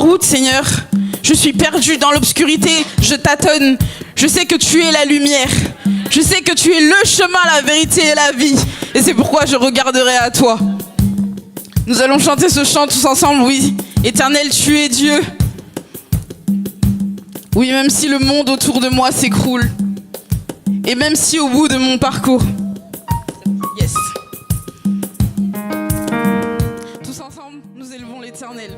route, Seigneur. Je suis perdue dans l'obscurité, je tâtonne. Je sais que tu es la lumière. Je sais que tu es le chemin, la vérité et la vie. Et c'est pourquoi je regarderai à toi. Nous allons chanter ce chant tous ensemble, oui. Éternel, tu es Dieu. Oui, même si le monde autour de moi s'écroule. Et même si au bout de mon parcours. Yes. Tous ensemble, nous élevons l'Éternel.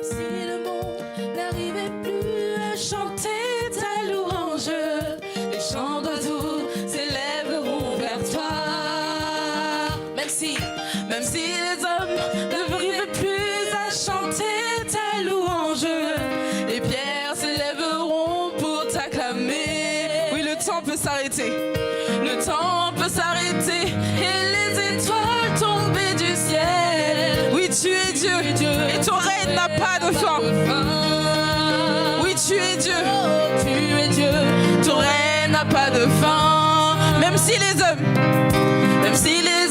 Si le monde n'arrivait plus à chanter ta louange, les chants d'oiseaux s'élèveront vers toi. Même si les hommes n'arrivaient plus à chanter ta louange, les pierres s'élèveront pour t'acclamer. Oui, le temps peut s'arrêter. Le temps peut s'arrêter et les étoiles tomber du ciel. Oui, tu es Dieu. Et ton règne n'a pas de fin. Oui, tu es Dieu. Oh, tu es Dieu. Ton règne n'a pas de fin. Même si les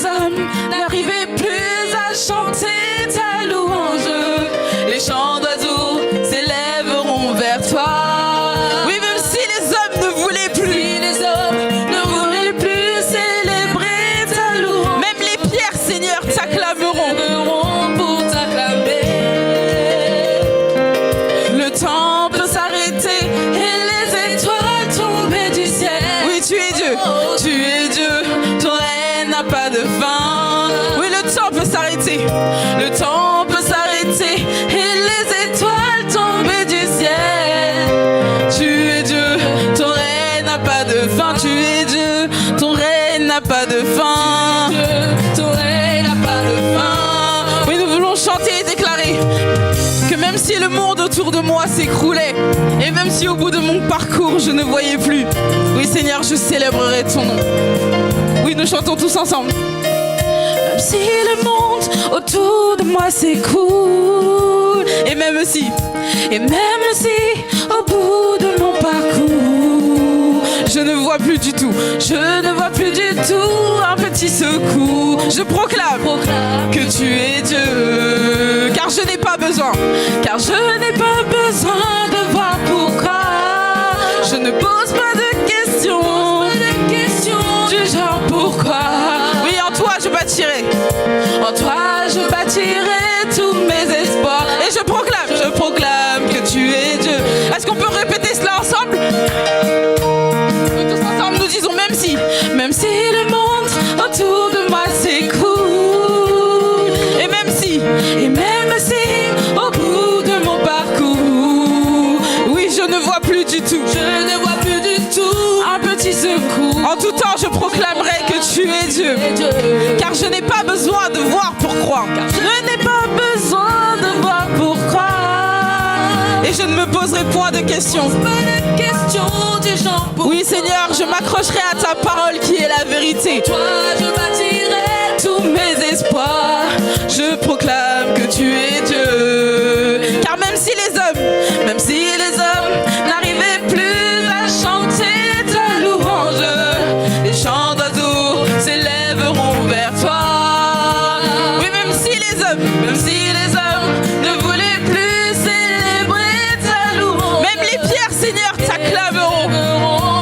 hommes n'arrivaient plus à chanter ta louange, les chants d'oiseaux s'élèveront vers toi. Oui, même si les hommes ne voulaient plus. Si les hommes ne voulaient plus célébrer ta louange, Même les pierres, Seigneur, t'acclameront. pour t'acclamer. Le temps peut s'arrêter et les étoiles tomber du ciel. Oui, tu es Dieu. Oh, tu es Dieu. Ton règne n'a pas de fin. Oui, le temps peut s'arrêter. Le temps peut s'arrêter et les étoiles tomber du ciel. Tu es Dieu, ton règne n'a pas de fin. Tu es Dieu, Ton règne n'a pas de fin. ton règne n'a pas de fin. Oui, nous voulons chanter et déclarer que même si le monde autour de moi s'écroulait, et même si au bout de mon parcours je ne voyais plus, oui Seigneur, je célébrerai ton nom. Oui, nous chantons tous ensemble. Même si le monde autour de moi s'écoule, Et même si, au bout de mon parcours, je ne vois plus du tout, je ne vois plus du tout un petit secours. je proclame que tu es Dieu, car je n'ai pas besoin, Car je n'ai pas besoin de voir pourquoi. je ne pose pas de questions. Du genre pourquoi. Oui, en toi je bâtirai, En toi je bâtirai tous mes espoirs. et je proclame que tu es Dieu. Est-ce qu'on peut répéter cela ensemble? Oui, tous ensemble, nous disons même si. Même si le monde autour de moi s'écoule, Et même si, au bout de mon parcours, oui, je ne vois plus du tout. je ne vois plus du tout un petit secours. En tout temps, je proclamerai que tu es Dieu. Car je n'ai pas besoin de voir pour croire. Je n'ai pas besoin de voir pourquoi. Et je ne me poserai point de questions. Pas de question du genre pourquoi. Oui, Seigneur, je m'accrocherai à ta parole qui est la vérité. Toi je bâtirai tous mes espoirs. Je proclame que tu es Dieu. Car même si les hommes n'arrivaient plus à chanter ta louange, les chants d'oiseaux s'élèveront vers toi. oui, même si les hommes ne voulaient plus célébrer ta louange, même les pierres, Seigneur, t'acclameront.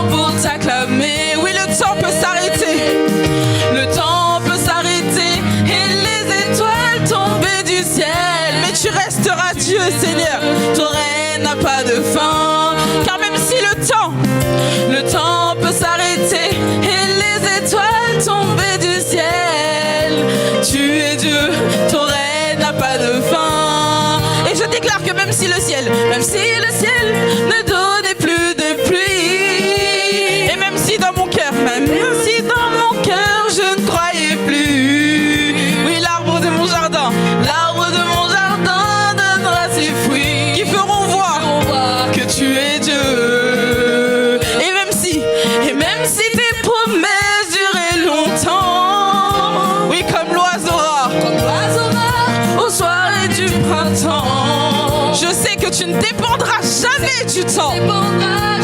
pour t'acclamer. Mais oui, le temps peut s'arrêter. Le temps peut s'arrêter et les étoiles tomber du ciel. Mais tu resteras Dieu, Seigneur. Ton règne n'a pas de fin. Car même si le temps peut s'arrêter et les étoiles tomber du ciel. Tu es Dieu, ton règne n'a pas de fin. et je déclare que même si le ciel ne donnait plus de pluie, et même si dans mon cœur, même si dans mon cœur je ne croyais plus, oui, l'arbre de mon jardin donnera ses fruits qui feront voir que tu es Dieu. et même si tes promesses duraient longtemps, oui, comme l'oiseau rare, au soir du printemps, je sais que tu ne dépendras jamais du temps.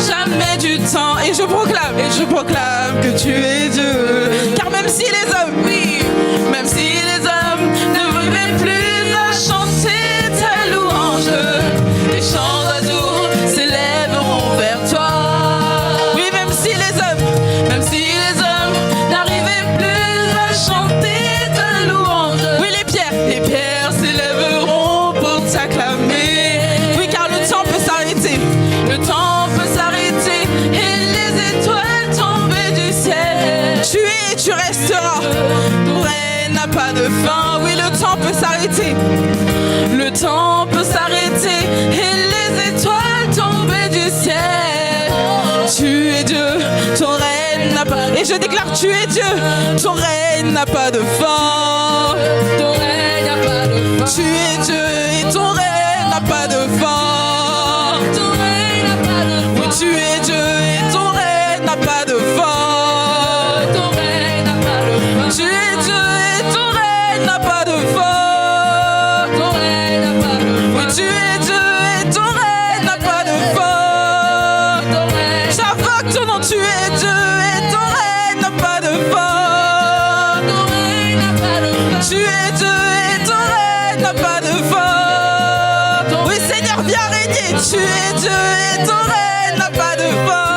jamais du temps. Et je proclame que tu es Dieu. Car même si les hommes Même si les hommes ne voulaient plus à chanter ta louange, n'a pas de fin. Oui, le temps peut s'arrêter. Le temps peut s'arrêter et les étoiles tomber du ciel. Tu es Dieu, ton règne n'a pas... Et je déclare, tu es Dieu, ton règne n'a pas de fin. Ton règne n'a pas de fin. Tu es Dieu et ton règne n'a pas de fin. Ton règne n'a pas de fin. Oui, tu es Dieu et ton règne n'a pas de fin. Ton règne n'a pas de fin. Tu es Dieu et ton règne n'a pas de fin. Ton règne n'a pas de fin. Oui, tu es Dieu et ton règne n'a pas de fin. Ton règne. J'invoque ton nom, tu es Dieu et ton règne n'a pas de fin. Ton règne n'a pas de fin. Tu es Dieu et ton règne n'a pas de fin. Oui, Seigneur, viens régner. Tu es Dieu et ton règne n'a pas de fin.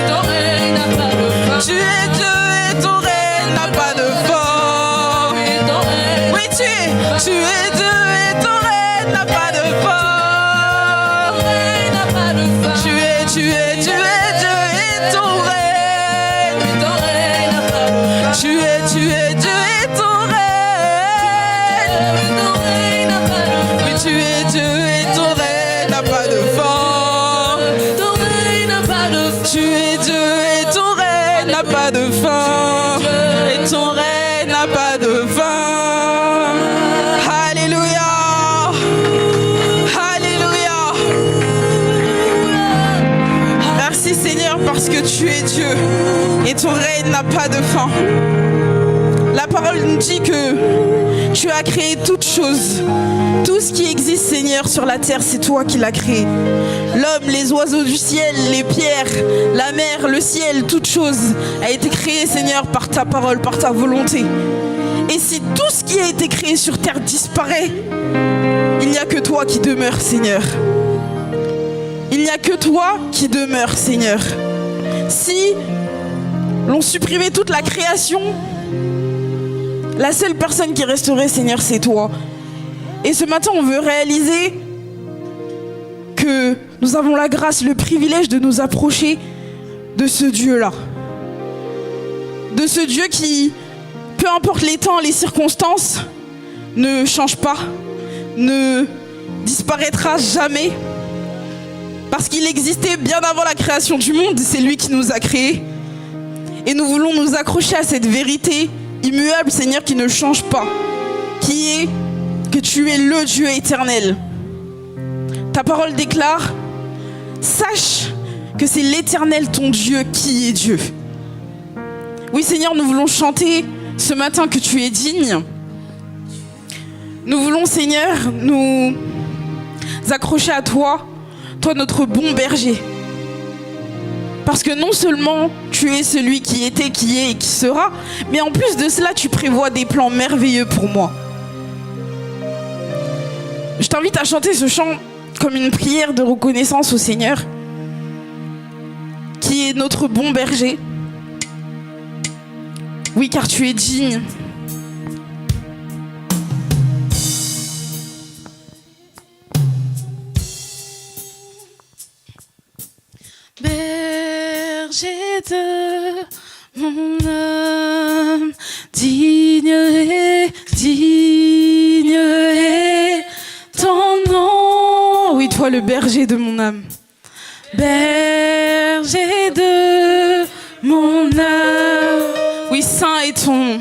Ton règne n'a pas de fin. Tu es Dieu et ton règne n'a pas de fin. Ton règne. Oui, tu es Dieu et ton règne n'a pas de fin. Ton règne n'a pas de fin. Tu es Dieu et ton règne. Ton règne n'a pas de fin. Tu es Dieu et ton règne. Ton règne n'a pas de fin. Oui, tu es Dieu et ton règne n'a pas de fin. Ton règne n'a pas de fin. Tu es Dieu et ton règne n'a pas de fin. Et ton règne n'a pas de fin. Alléluia. Alléluia. Merci Seigneur parce que tu es Dieu et ton règne n'a pas de fin. La parole nous dit que tu as créé toutes choses. Tout ce qui existe, Seigneur, sur la terre, c'est toi qui l'as créé. L'homme, les oiseaux du ciel, les pierres, la mer, le ciel, toute chose a été créée, Seigneur, par ta parole, par ta volonté. Et si tout ce qui a été créé sur terre disparaît, il n'y a que toi qui demeures, Seigneur. Il n'y a que toi qui demeures, Seigneur. Si l'on supprimait toute la création, la seule personne qui resterait, Seigneur, c'est toi. Et ce matin, on veut réaliser que nous avons la grâce, le privilège de nous approcher de ce Dieu-là. De ce Dieu qui, peu importe les temps, les circonstances, ne change pas, ne disparaîtra jamais. Parce qu'il existait bien avant la création du monde, c'est lui qui nous a créés. Et nous voulons nous accrocher à cette vérité immuable, Seigneur, qui ne change pas, qui est que tu es le Dieu éternel. Ta parole déclare, sache que c'est l'Éternel ton Dieu qui est Dieu. Oui Seigneur, nous voulons chanter ce matin que tu es digne. Nous voulons Seigneur nous accrocher à toi, toi notre bon berger. Parce que non seulement tu es celui qui était, qui est et qui sera, mais en plus de cela, tu prévois des plans merveilleux pour moi. Je t'invite à chanter ce chant comme une prière de reconnaissance au Seigneur, qui est notre bon berger. Oui, car tu es digne. Berger de mon âme, digne est ton nom. Oui, toi le berger de mon âme. Berger de mon âme. Oui, saint est ton nom.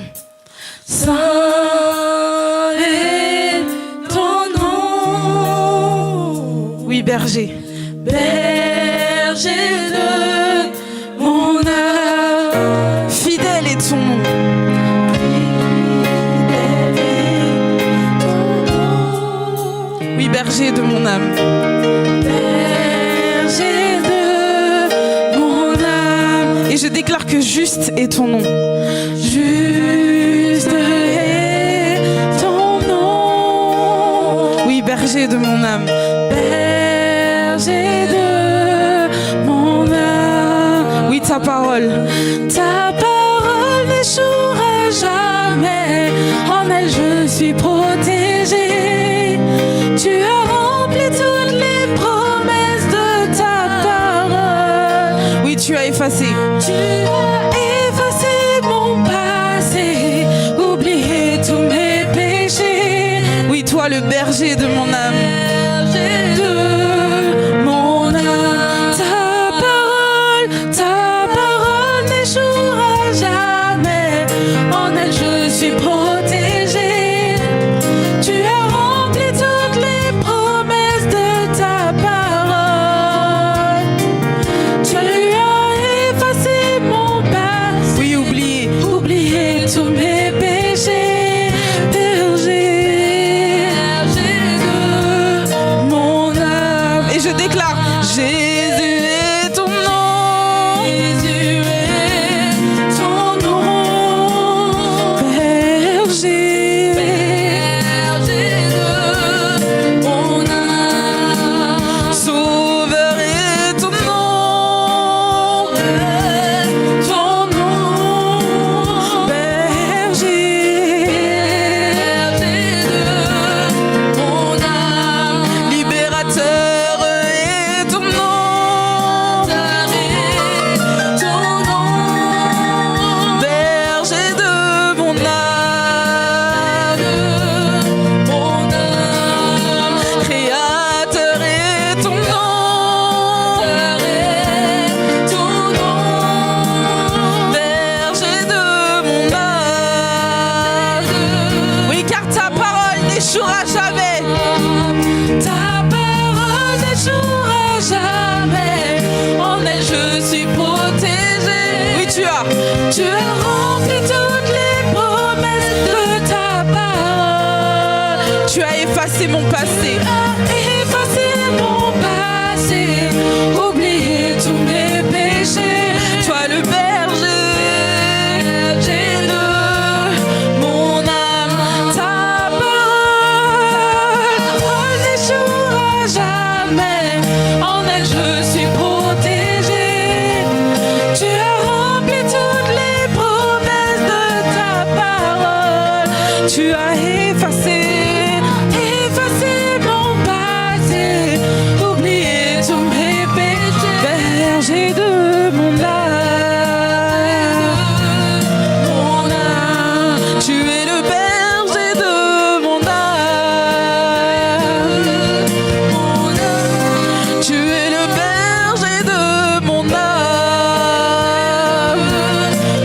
Saint est ton nom. Oui, berger. Berger de mon âme. Fidèle est ton nom. Oui, berger de mon âme. Berger de mon âme. Et je déclare que juste est ton nom. Juste est ton nom. Oui, berger de mon âme. Berger de mon âme. Oui, ta parole. Ta parole n'échouera jamais. En elle, je suis protégée. Tu as rempli toutes les promesses de ta parole. Oui, tu as effacé. Tu as effacé mon passé, oublié suis protégée. Tu as rempli toutes les promesses de ta parole. Tu as effacé mon passé. Oui, Oublié tous mes péchés. Berger de mon âme. et je déclare, Jésus est ton nom. Jésus est ton nom. Berger de mon âme. Sauveur est ton nom. Ton nom. Berger de mon âme. Libérateur est ton nom. Ton nom. Berger de mon âme. Mon âme. Créateur est ton nom. Ton nom. Berger de mon âme. Oui, car ta parole n'échouera jamais. Ta parole n'échouera jamais. En elle je suis protégée. Oui, tu as. Tu as rempli toutes les promesses de ta parole. Tu as effacé mon passé. Effacer mon passé, oublier tous mes péchés. Toi le berger De mon âme, ta parole n'échouera jamais. En elle je suis protégée. Tu as rempli toutes les promesses de ta parole. tu as effacé. Effacer mon passé, oublier tous mes péchés. Berger de mon âme. Mon âme, Tu es le berger de mon âme. mon âme, Tu es le berger de mon âme.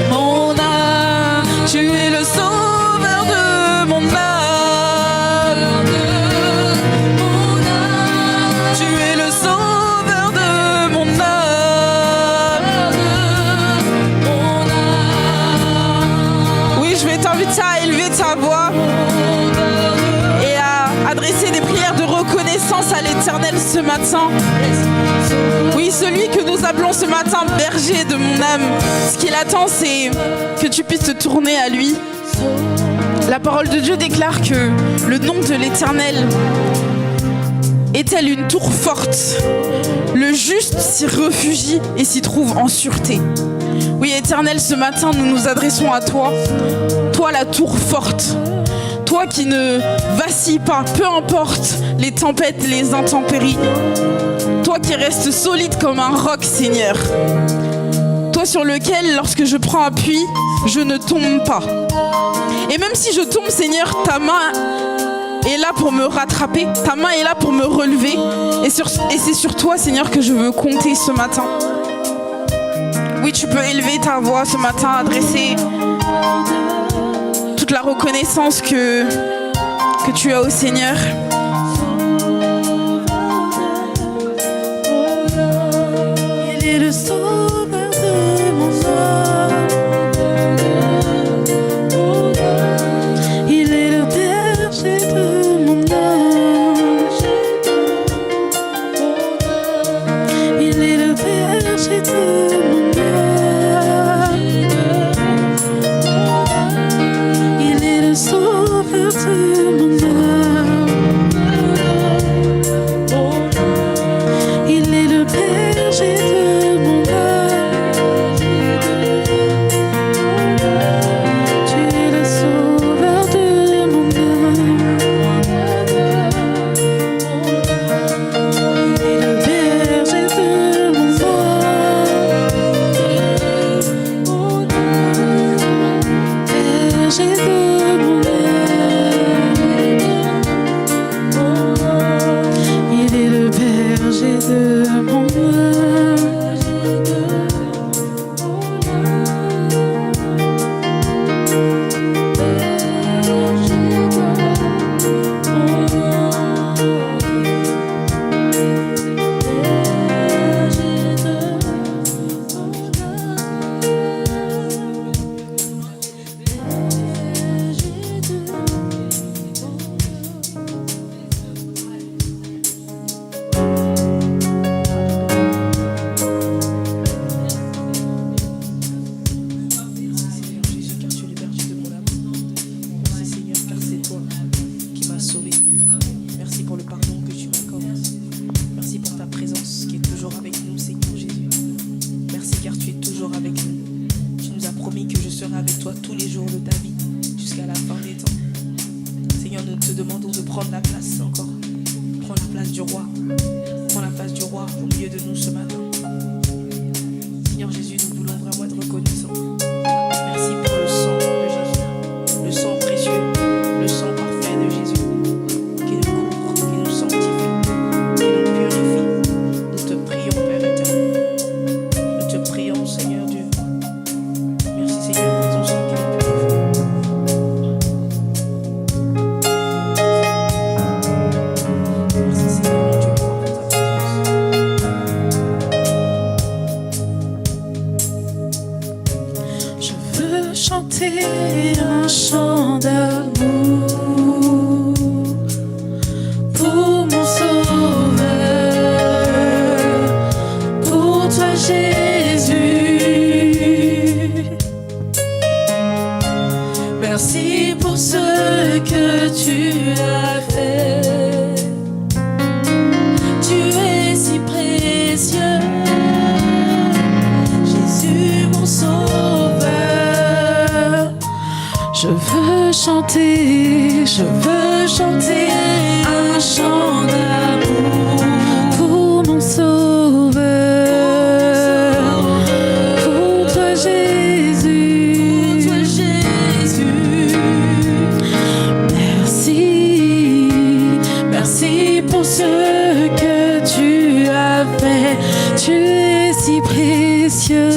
mon âme, Tu es le sauveur de mon âme. mon âme, Tu es le sauveur de mon âme. mon âme. Oui, je vais t'inviter à élever ta voix et à adresser des prières de reconnaissance à l'Éternel ce matin. Oui, celui que nous appelons ce matin berger de mon âme. Ce qu'il attend, c'est que tu puisses te tourner à lui. La parole de Dieu déclare que le nom de l'Éternel est tel une tour forte. Le juste s'y réfugie et s'y trouve en sûreté. Oui, Éternel, ce matin, nous nous adressons à toi. Toi, la tour forte. Toi qui ne vacilles pas, peu importe les tempêtes, les intempéries. Toi qui restes solide comme un roc, Seigneur. Toi sur lequel, lorsque je prends appui, je ne tombe pas. Et même si je tombe, Seigneur, ta main est là pour me rattraper. Ta main est là pour me relever. Et c'est sur toi, Seigneur, que je veux compter ce matin. Oui, tu peux élever ta voix ce matin, adresser toute la reconnaissance que tu as au Seigneur. Il est le sauveur de mon âme. Il est le berger de mon âme. Il est le berger de mon âme. Il est le sauveur de mon âme. Il est le berger de mon âme. seras avec toi tous les jours de ta vie, jusqu'à la fin des temps. Seigneur, nous te demandons de prendre la place encore. Prends la place du roi. Prends la place du roi au milieu de nous ce matin. Seigneur Jésus, nous voulons vraiment être reconnaissants. Merci pour le sang de Jésus, le sang précieux, le sang parfait de Jésus, qui nous couvre, qui nous sanctifie, qui nous purifie. Nous te prions, Père éternel. Nous te prions, Seigneur Dieu. Merci, Seigneur, pour ton sang qui nous purifie. Merci, Seigneur, mon Dieu, pour ta présence. Je veux chanter un chant d'amour pour mon Sauveur, pour toi Jésus. Merci pour ce que tu as fait. Tu es si précieux, Jésus mon Sauveur. Je veux chanter un chant d'amour pour mon Sauveur, pour toi Jésus, merci pour ce que tu as fait. Tu es si précieux,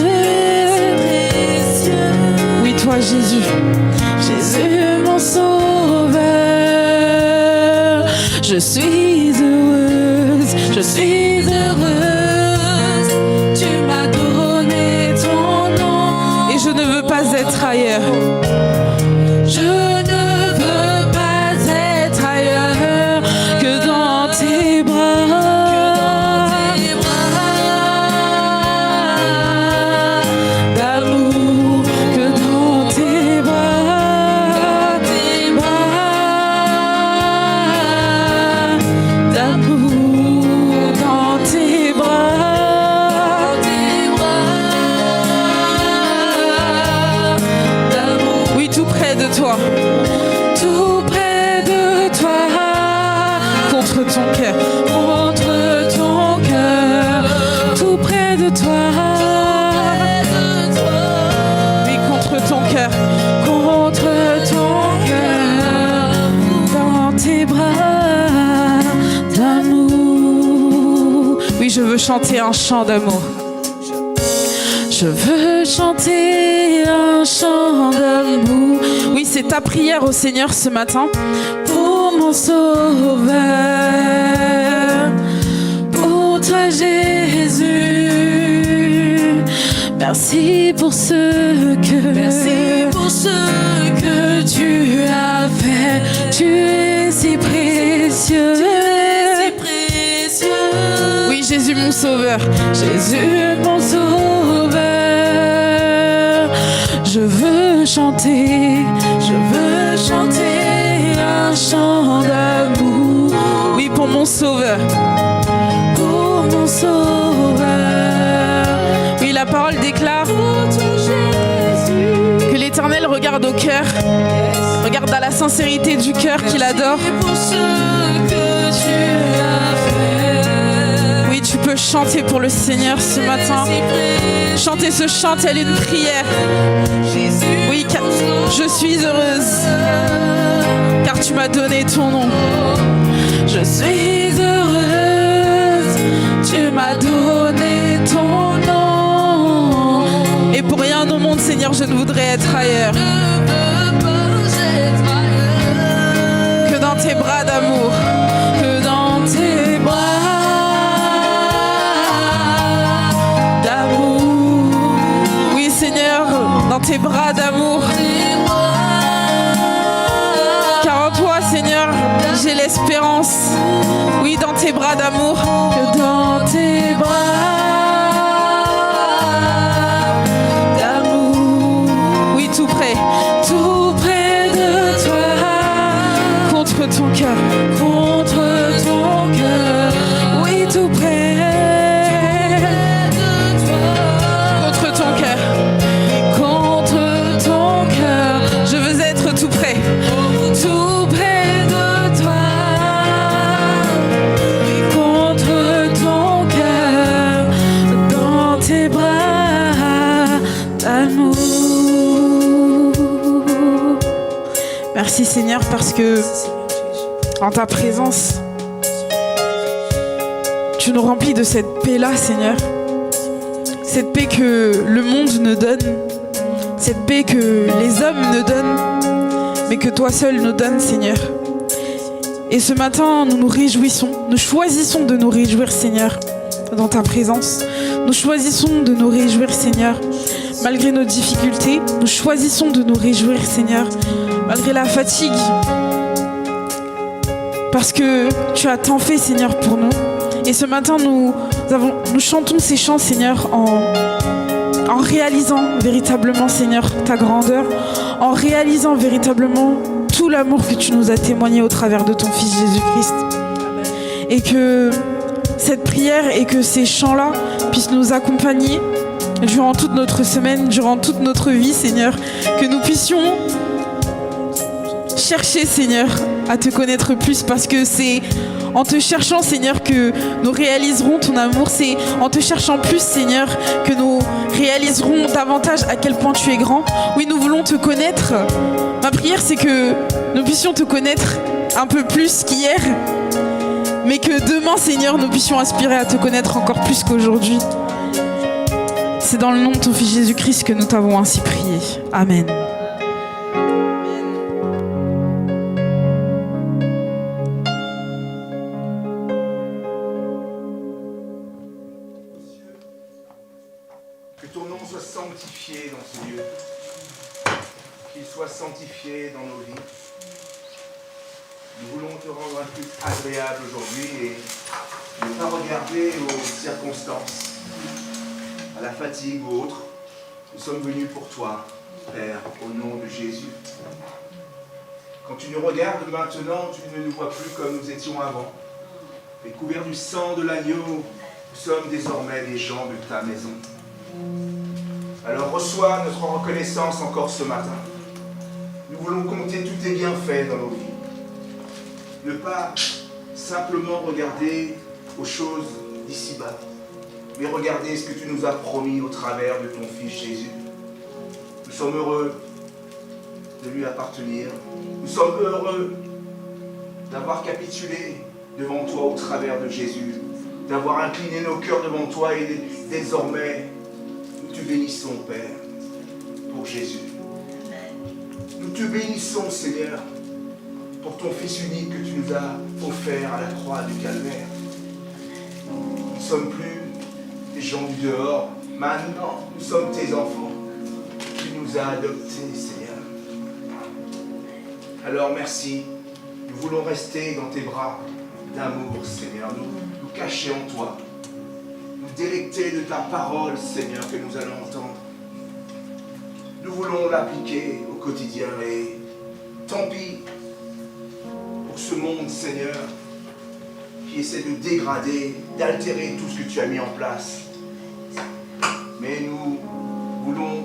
oui toi Jésus, Jésus mon Sauveur. Je suis heureuse, tu m'as donné ton nom. Et je ne veux pas être ailleurs. Je ne veux pas être ailleurs que dans tes bras. D'amour, que dans tes bras. D'amour, dans tes bras. D'amour. Oui, tout près de toi, Tout près de toi, contre ton cœur. contre ton cœur, tout près de toi, Oui, contre ton cœur. contre ton cœur, dans tes bras d'amour. Oui, je veux chanter un chant d'amour. Je veux chanter un chant d'amour. Oui, c'est ta prière au Seigneur ce matin. Pour mon Sauveur, pour toi Jésus. Merci pour ce que tu as fait. Tu es si précieux, Oui, Jésus mon Sauveur. Jésus mon Sauveur. Je veux chanter un chant d'amour Oui, pour mon Sauveur. pour mon Sauveur. Oui, la parole déclare Pour toi, Jésus. que l'Éternel regarde au cœur, regarde à la sincérité du cœur qu'il adore. Merci pour ce que tu as fait. Oui, tu peux chanter pour le Seigneur ce matin. Chanter ce chant, telle une prière. Oui, car je suis heureuse, car tu m'as donné ton nom. Je suis heureuse, tu m'as donné ton nom. Et pour rien au monde, Seigneur, je ne voudrais être ailleurs que dans tes bras d'amour. Que dans tes bras d'amour. Oui, Seigneur, dans tes bras d'amour. Car en toi, Seigneur, j'ai l'espérance. Oui, dans tes bras d'amour. Que dans tes bras d'amour. Oui, tout près, Tout près de toi, contre ton cœur. contre ton cœur. Oui, tout près de toi, Contre ton cœur. contre ton Merci Seigneur parce que Seigneur Jésus. en ta présence, tu nous remplis de cette paix-là, Seigneur. Cette paix que le monde ne donne, cette paix que les hommes ne donnent, mais que toi seul nous donnes, Seigneur. Et ce matin, nous nous réjouissons, nous choisissons de nous réjouir, Seigneur, dans ta présence. Nous choisissons de nous réjouir, Seigneur, malgré nos difficultés. Nous choisissons de nous réjouir, Seigneur, malgré la fatigue. Parce que tu as tant fait, Seigneur, pour nous. Et ce matin, nous chantons ces chants, Seigneur, en réalisant véritablement, Seigneur, ta grandeur, en réalisant véritablement tout l'amour que tu nous as témoigné au travers de ton Fils Jésus-Christ. Et que cette prière et que ces chants-là puissent nous accompagner durant toute notre semaine, durant toute notre vie, Seigneur. Que nous puissions chercher, Seigneur, à te connaître plus, parce que c'est en te cherchant, Seigneur, que nous réaliserons ton amour. C'est en te cherchant plus, Seigneur, que nous réaliserons davantage à quel point tu es grand. Oui, nous voulons te connaître. Ma prière, c'est que nous puissions te connaître un peu plus qu'hier, mais que demain, Seigneur, nous puissions aspirer à te connaître encore plus qu'aujourd'hui. C'est dans le nom de ton Fils Jésus-Christ que nous t'avons ainsi prié. Amen. Que ton nom soit sanctifié dans ce lieu, qu'il soit sanctifié dans nos vies. Nous voulons te rendre un culte agréable aujourd'hui et ne pas regarder aux circonstances, à la fatigue ou autre. Nous sommes venus pour toi, Père, au nom de Jésus. Quand tu nous regardes maintenant, tu ne nous vois plus comme nous étions avant. Mais couverts du sang de l'agneau, nous sommes désormais des gens de ta maison. Alors reçois notre reconnaissance encore ce matin. Nous voulons compter tous tes bienfaits dans nos vies. Ne pas simplement regarder aux choses d'ici-bas, mais regarder ce que tu nous as promis au travers de ton Fils Jésus. Nous sommes heureux de lui appartenir. Nous sommes heureux d'avoir capitulé devant toi au travers de Jésus, d'avoir incliné nos cœurs devant toi et désormais, nous te bénissons, Père, pour Jésus. Nous te bénissons, Seigneur, pour ton Fils unique que tu nous as offert à la croix du Calvaire. Nous ne sommes plus des gens du dehors. Maintenant, nous sommes tes enfants. Tu nous as adoptés, Seigneur. Alors, merci. Nous voulons rester dans tes bras d'amour, Seigneur. Nous cacher en toi. Nous délecter de ta parole, Seigneur, que nous allons entendre. Nous voulons l'appliquer au quotidien et tant pis pour ce monde, Seigneur, qui essaie de dégrader, d'altérer tout ce que tu as mis en place. Mais nous voulons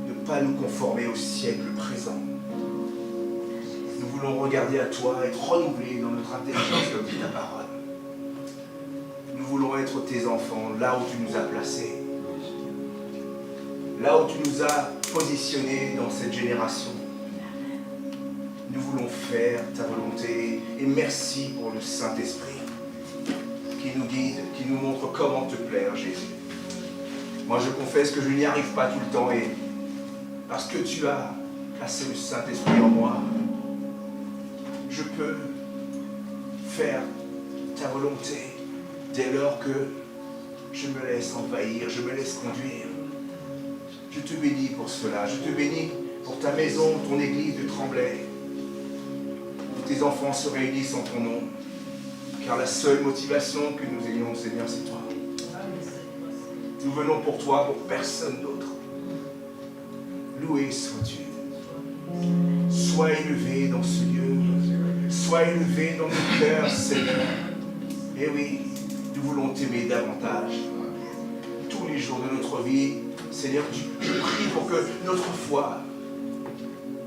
ne pas nous conformer au siècle présent. Nous voulons regarder à toi, être renouvelés dans notre intelligence comme dit ta parole. Nous voulons être tes enfants, là où tu nous as placés. Là où tu nous as positionnés dans cette génération. Nous voulons faire ta volonté et merci pour le Saint-Esprit qui nous guide, qui nous montre comment te plaire, Jésus. Moi, je confesse que je n'y arrive pas tout le temps et parce que tu as placé le Saint-Esprit en moi, je peux faire ta volonté dès lors que je me laisse envahir, je me laisse conduire. Je te bénis pour cela, je te bénis pour ta maison, ton église de Tremblay, où tes enfants se réunissent en ton nom, car la seule motivation que nous ayons, Seigneur, c'est toi. Nous venons pour toi, pour personne d'autre. Loué sois-tu. Sois élevé dans ce lieu, sois élevé dans nos cœurs, Seigneur. Et oui, nous voulons t'aimer davantage. Tous les jours de notre vie, Seigneur, je prie pour que notre foi,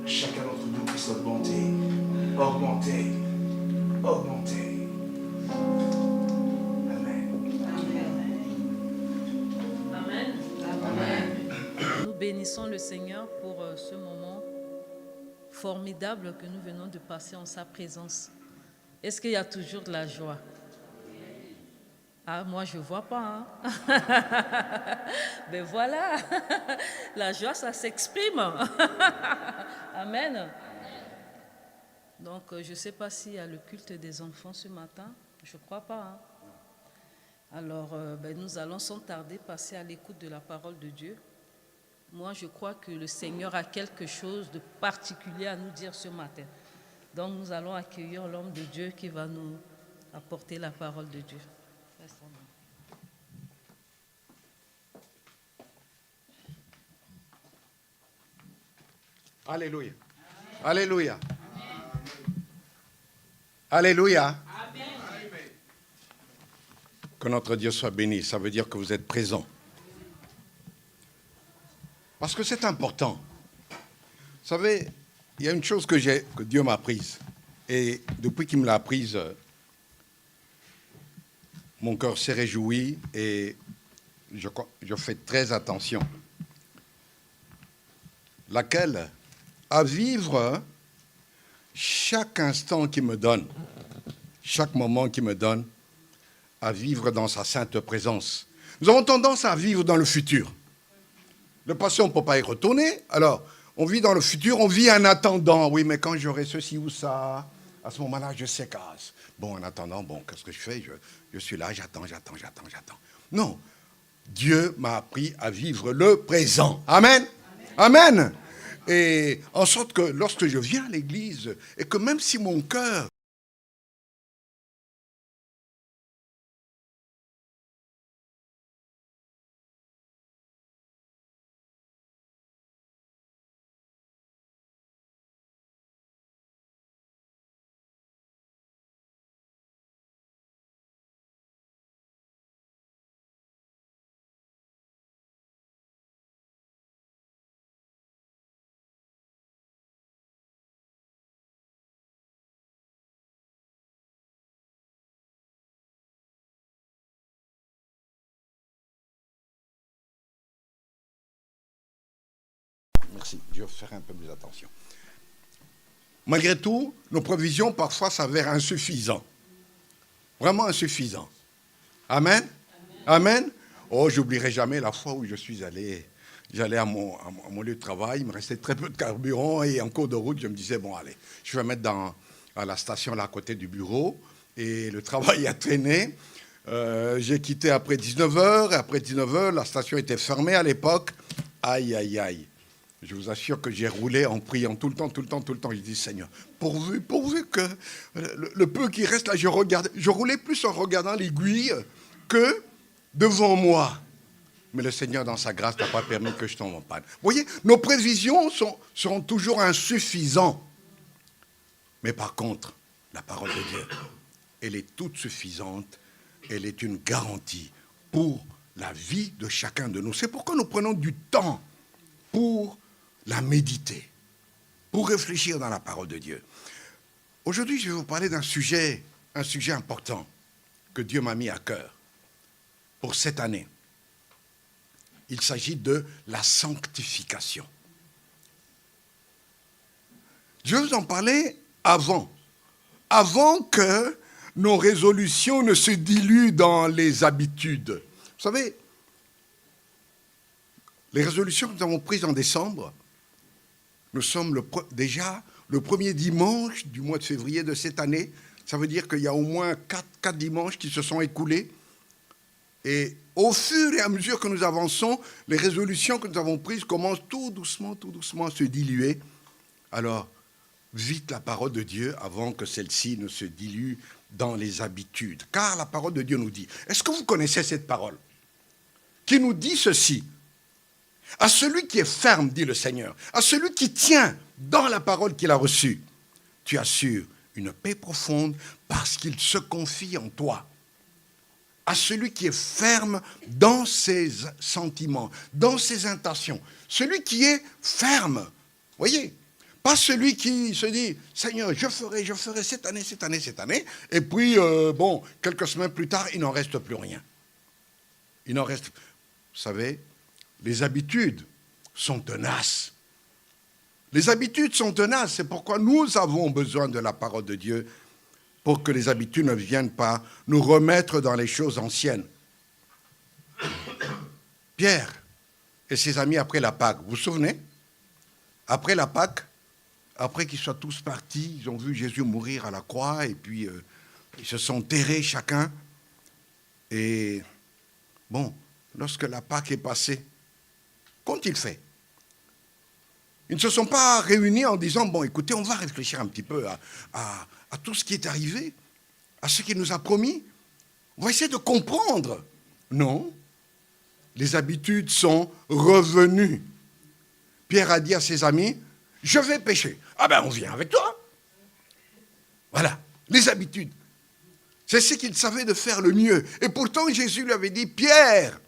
chacun d'entre nous puisse augmenter, augmenter, augmenter. Amen. Amen. Nous bénissons le Seigneur pour ce moment formidable que nous venons de passer en sa présence. Est-ce qu'il y a toujours de la joie? Ah, moi, je ne vois pas. Hein? Ben voilà, la joie, ça s'exprime. Amen. Donc, je ne sais pas s'il y a le culte des enfants ce matin. Je ne crois pas. Hein? Alors, nous allons sans tarder passer à l'écoute de la parole de Dieu. Moi, je crois que le Seigneur a quelque chose de particulier à nous dire ce matin. Donc, nous allons accueillir l'homme de Dieu qui va nous apporter la parole de Dieu. Alléluia. Alléluia. Alléluia. Que notre Dieu soit béni, ça veut dire que vous êtes présents. Parce que c'est important. Vous savez, il y a une chose que Dieu m'a apprise. Et depuis qu'il me l'a apprise, mon cœur s'est réjoui et je fais très attention. Laquelle? À vivre chaque instant qu'il me donne, chaque moment qu'il me donne, à vivre dans sa sainte présence. Nous avons tendance à vivre dans le futur. Le passé, on ne peut pas y retourner. Alors, on vit dans le futur, on vit en attendant. Oui, mais quand j'aurai ceci ou ça, à ce moment-là, je sécasse. Bon, en attendant, bon, qu'est-ce que je fais? Je suis là, j'attends. Non, Dieu m'a appris à vivre le présent. Amen. Amen. Et en sorte que lorsque je viens à l'église, et que même si mon cœur Merci, je vais faire un peu plus attention. Malgré tout, nos provisions parfois s'avèrent insuffisantes. Vraiment insuffisantes. Amen. Amen. Oh, j'oublierai jamais la fois où j'allais à mon lieu de travail, il me restait très peu de carburant et en cours de route, je me disais, bon, allez, je vais mettre à la station là à côté du bureau et le travail a traîné. J'ai quitté après 19h et après 19h, la station était fermée à l'époque. Aïe, aïe, aïe. Je vous assure que j'ai roulé en priant tout le temps. Je dis, Seigneur, pourvu que le peu qui reste là, je roulais plus en regardant l'aiguille que devant moi. Mais le Seigneur, dans sa grâce, n'a pas permis que je tombe en panne. Vous voyez, nos prévisions seront toujours insuffisantes. Mais par contre, la parole de Dieu, elle est toute suffisante. Elle est une garantie pour la vie de chacun de nous. C'est pourquoi nous prenons du temps pour la méditer, pour réfléchir dans la parole de Dieu. Aujourd'hui, je vais vous parler d'un sujet important que Dieu m'a mis à cœur pour cette année. Il s'agit de la sanctification. Je vais vous en parler avant que nos résolutions ne se diluent dans les habitudes. Vous savez, les résolutions que nous avons prises en décembre, nous sommes déjà le premier dimanche du mois de février de cette année. Ça veut dire qu'il y a au moins 4 dimanches qui se sont écoulés. Et au fur et à mesure que nous avançons, les résolutions que nous avons prises commencent tout doucement à se diluer. Alors, vite la parole de Dieu avant que celle-ci ne se dilue dans les habitudes. Car la parole de Dieu nous dit, est-ce que vous connaissez cette parole qui nous dit ceci? À celui qui est ferme, dit le Seigneur, à celui qui tient dans la parole qu'il a reçue, tu assures une paix profonde parce qu'il se confie en toi. À celui qui est ferme dans ses sentiments, dans ses intentions. Celui qui est ferme, voyez, pas celui qui se dit, Seigneur, je ferai cette année, et puis, quelques semaines plus tard, il n'en reste plus rien. Vous savez, les habitudes sont tenaces. Les habitudes sont tenaces, c'est pourquoi nous avons besoin de la parole de Dieu pour que les habitudes ne viennent pas nous remettre dans les choses anciennes. Pierre et ses amis après la Pâque, vous vous souvenez? Après la Pâque, après qu'ils soient tous partis, ils ont vu Jésus mourir à la croix et puis ils se sont terrés chacun. Et bon, lorsque la Pâque est passée, qu'ont-ils fait? Ils ne se sont pas réunis en disant, bon, écoutez, on va réfléchir un petit peu à tout ce qui est arrivé, à ce qu'il nous a promis. On va essayer de comprendre. Non, les habitudes sont revenues. Pierre a dit à ses amis, je vais pêcher. Ah ben, on vient avec toi. Voilà, les habitudes. C'est ce qu'il savait de faire le mieux. Et pourtant, Jésus lui avait dit, Pierre,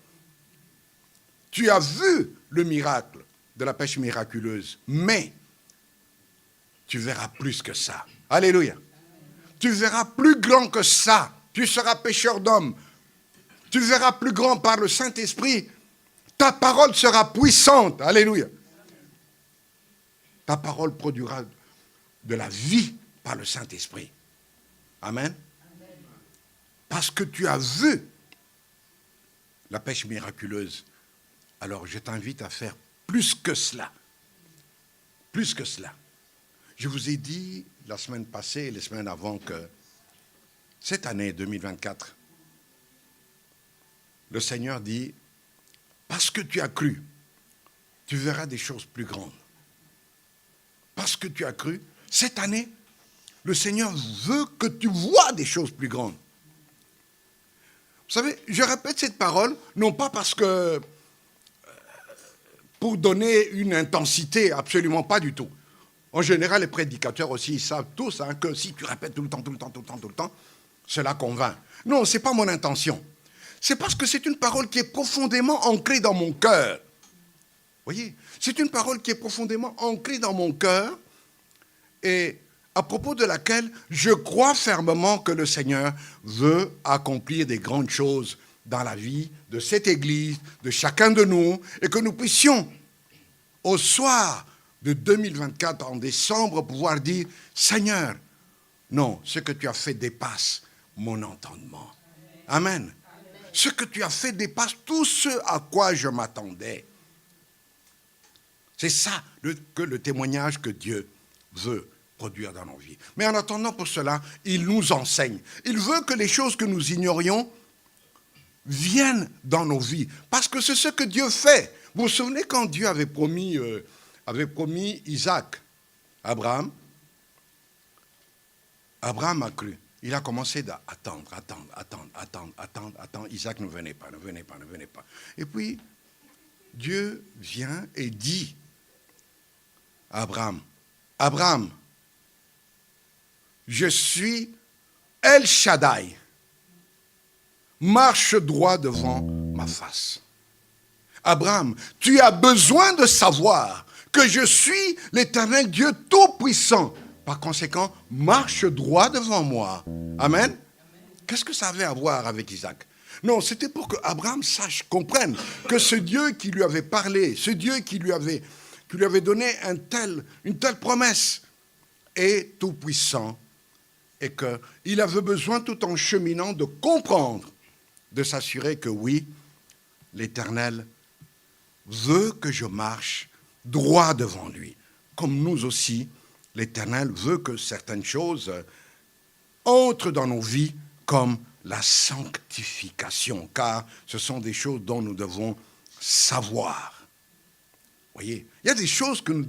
tu as vu le miracle de la pêche miraculeuse, mais tu verras plus que ça. Alléluia. Tu verras plus grand que ça. Tu seras pêcheur d'hommes. Tu verras plus grand par le Saint-Esprit. Ta parole sera puissante. Alléluia. Ta parole produira de la vie par le Saint-Esprit. Amen. Parce que tu as vu la pêche miraculeuse. Alors je t'invite à faire plus que cela. Plus que cela. Je vous ai dit la semaine passée et les semaines avant que cette année 2024, le Seigneur dit, parce que tu as cru, tu verras des choses plus grandes. Parce que tu as cru, cette année, le Seigneur veut que tu vois des choses plus grandes. Vous savez, je répète cette parole, non pas parce que pour donner une intensité, absolument pas du tout. En général, les prédicateurs aussi, ils savent tous que si tu répètes tout le temps, cela convainc. Non, ce n'est pas mon intention. C'est parce que c'est une parole qui est profondément ancrée dans mon cœur. Vous voyez, c'est une parole qui est profondément ancrée dans mon cœur et à propos de laquelle je crois fermement que le Seigneur veut accomplir des grandes choses dans la vie de cette Église, de chacun de nous, et que nous puissions, au soir de 2024, en décembre, pouvoir dire, Seigneur, non, ce que tu as fait dépasse mon entendement. Amen. Ce que tu as fait dépasse tout ce à quoi je m'attendais. C'est ça que le témoignage que Dieu veut produire dans nos vies. Mais en attendant pour cela, il nous enseigne. Il veut que les choses que nous ignorions viennent dans nos vies. Parce que c'est ce que Dieu fait. Vous vous souvenez quand Dieu avait promis Isaac à Abraham? Abraham a cru. Il a commencé à attendre. Isaac ne venait pas. Et puis, Dieu vient et dit à Abraham, Abraham, je suis El Shaddai. Marche droit devant ma face. Abraham, tu as besoin de savoir que je suis l'Éternel Dieu Tout-Puissant. Par conséquent, marche droit devant moi. Amen. Qu'est-ce que ça avait à voir avec Isaac? Non, c'était pour que Abraham sache, comprenne que ce Dieu qui lui avait parlé, ce Dieu qui lui avait donné une telle promesse est tout-puissant et qu'il avait besoin, tout en cheminant, de comprendre, de s'assurer que oui, l'Éternel veut que je marche droit devant lui. Comme nous aussi, l'Éternel veut que certaines choses entrent dans nos vies comme la sanctification, car ce sont des choses dont nous devons savoir. Vous voyez, il y a des choses que nous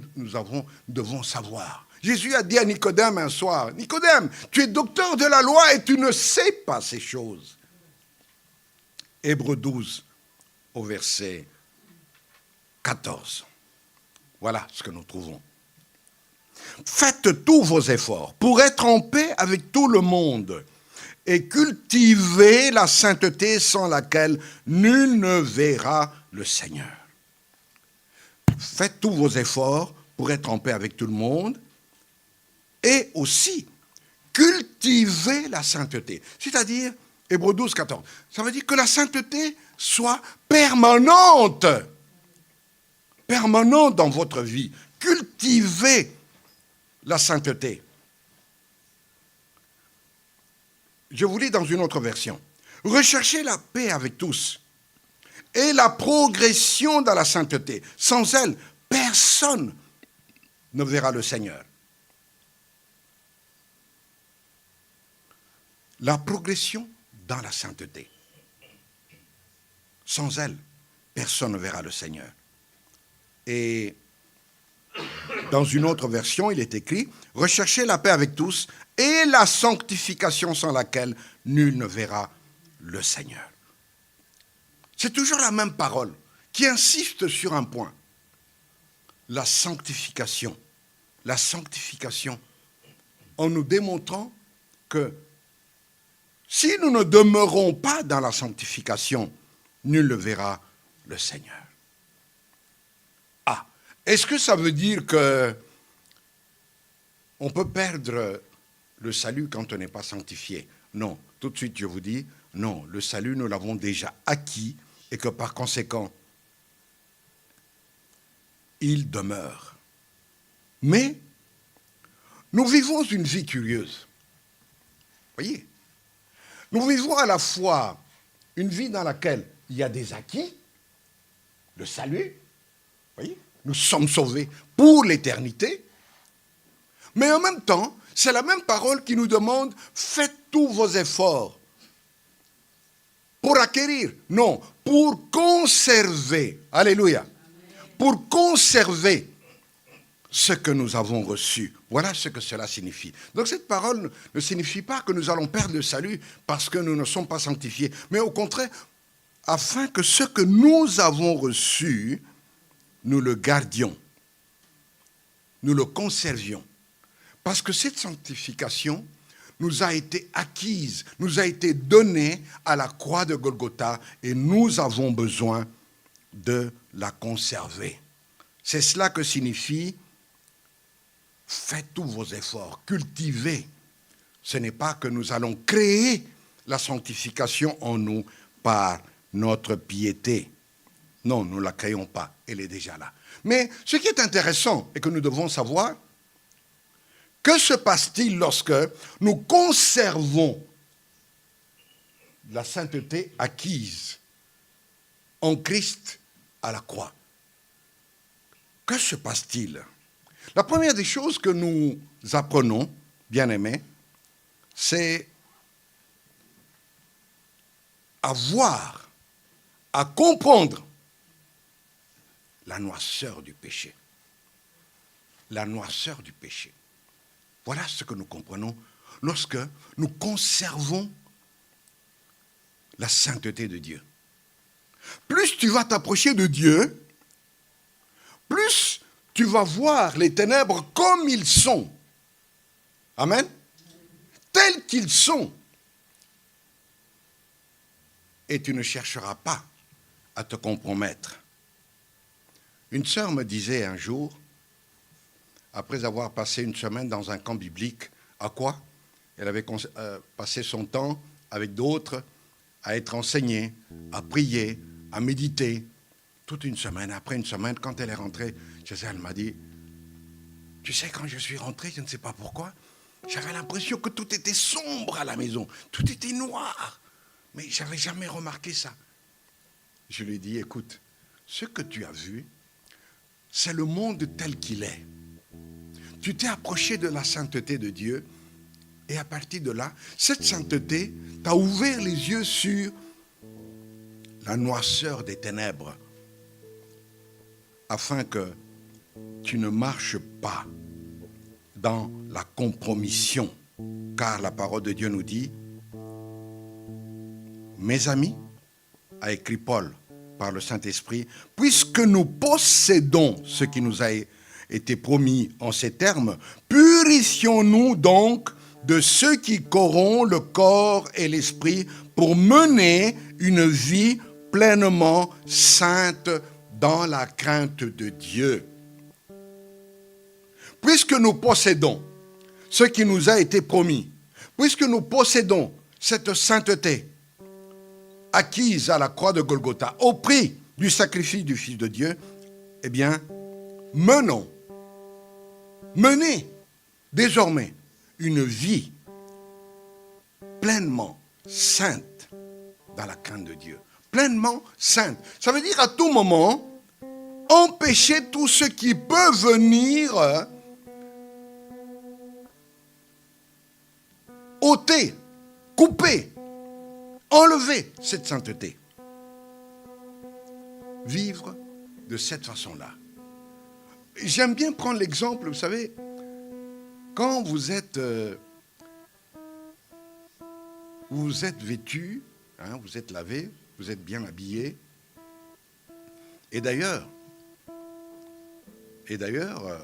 devons savoir. Jésus a dit à Nicodème un soir, « Nicodème, tu es docteur de la loi et tu ne sais pas ces choses. » Hébreux 12, au verset 14. Voilà ce que nous trouvons. Faites tous vos efforts pour être en paix avec tout le monde et cultivez la sainteté sans laquelle nul ne verra le Seigneur. Faites tous vos efforts pour être en paix avec tout le monde et aussi cultivez la sainteté. C'est-à-dire, Hébreux 12, 14, ça veut dire que la sainteté soit permanente. Permanente dans votre vie. cultiver la sainteté. Je vous lis dans une autre version. Recherchez la paix avec tous et la progression dans la sainteté. Sans elle, personne ne verra le Seigneur. La progression dans la sainteté. Sans elle, personne ne verra le Seigneur. Et dans une autre version, il est écrit « Recherchez la paix avec tous et la sanctification sans laquelle nul ne verra le Seigneur. » C'est toujours la même parole qui insiste sur un point. La sanctification. La sanctification en nous démontrant que si nous ne demeurons pas dans la sanctification, nul ne verra le Seigneur. Ah, est-ce que ça veut dire que on peut perdre le salut quand on n'est pas sanctifié? Non, tout de suite je vous dis, non, le salut nous l'avons déjà acquis et que par conséquent, il demeure. Mais nous vivons une vie curieuse. Voyez, nous vivons à la fois une vie dans laquelle il y a des acquis, le salut, voyez, nous sommes sauvés pour l'éternité, mais en même temps, c'est la même parole qui nous demande « Faites tous vos efforts pour acquérir ». Non, pour conserver. Alléluia. Pour conserver ce que nous avons reçu. Voilà ce que cela signifie. Donc cette parole ne signifie pas que nous allons perdre le salut parce que nous ne sommes pas sanctifiés, mais au contraire, afin que ce que nous avons reçu, nous le gardions, nous le conservions. Parce que cette sanctification nous a été acquise, nous a été donnée à la croix de Golgotha et nous avons besoin de la conserver. C'est cela que signifie « faites tous vos efforts, cultivez ». Ce n'est pas que nous allons créer la sanctification en nous par notre piété. Non, nous ne la créons pas, elle est déjà là. Mais ce qui est intéressant et que nous devons savoir, que se passe-t-il lorsque nous conservons la sainteté acquise en Christ à la croix? Que se passe-t-il? La première des choses que nous apprenons, bien-aimés, c'est à voir, à comprendre la noirceur du péché. La noirceur du péché. Voilà ce que nous comprenons lorsque nous conservons la sainteté de Dieu. Plus tu vas t'approcher de Dieu, plus tu vas voir les ténèbres comme ils sont. Amen. Tels qu'ils sont. Et tu ne chercheras pas à te compromettre. Une sœur me disait un jour, après avoir passé une semaine dans un camp biblique, à quoi? Elle avait passé son temps avec d'autres à être enseignée, à prier, à méditer. Toute une semaine. Après une semaine, quand elle est rentrée chez elle, elle m'a dit, tu sais, quand je suis rentré, je ne sais pas pourquoi, j'avais l'impression que tout était sombre à la maison. Tout était noir. Mais je n'avais jamais remarqué ça. Je lui ai dit, écoute, ce que tu as vu, c'est le monde tel qu'il est. Tu t'es approché de la sainteté de Dieu et à partir de là, cette sainteté t'a ouvert les yeux sur la noirceur des ténèbres afin que tu ne marches pas dans la compromission. Car la parole de Dieu nous dit, mes amis, a écrit Paul par le Saint-Esprit, puisque nous possédons ce qui nous a été promis en ces termes, purifions-nous donc de ceux qui corrompent le corps et l'esprit pour mener une vie pleinement sainte dans la crainte de Dieu. Puisque nous possédons ce qui nous a été promis, puisque nous possédons cette sainteté acquise à la croix de Golgotha, au prix du sacrifice du Fils de Dieu, eh bien, menons Menez désormais une vie pleinement sainte dans la crainte de Dieu. Pleinement sainte. Ça veut dire à tout moment, empêcher tout ce qui peut venir ôter, couper, enlever cette sainteté. Vivre de cette façon-là. J'aime bien prendre l'exemple, vous savez, quand vous êtes vêtu, hein, vous êtes lavé, vous êtes bien habillé. Et d'ailleurs,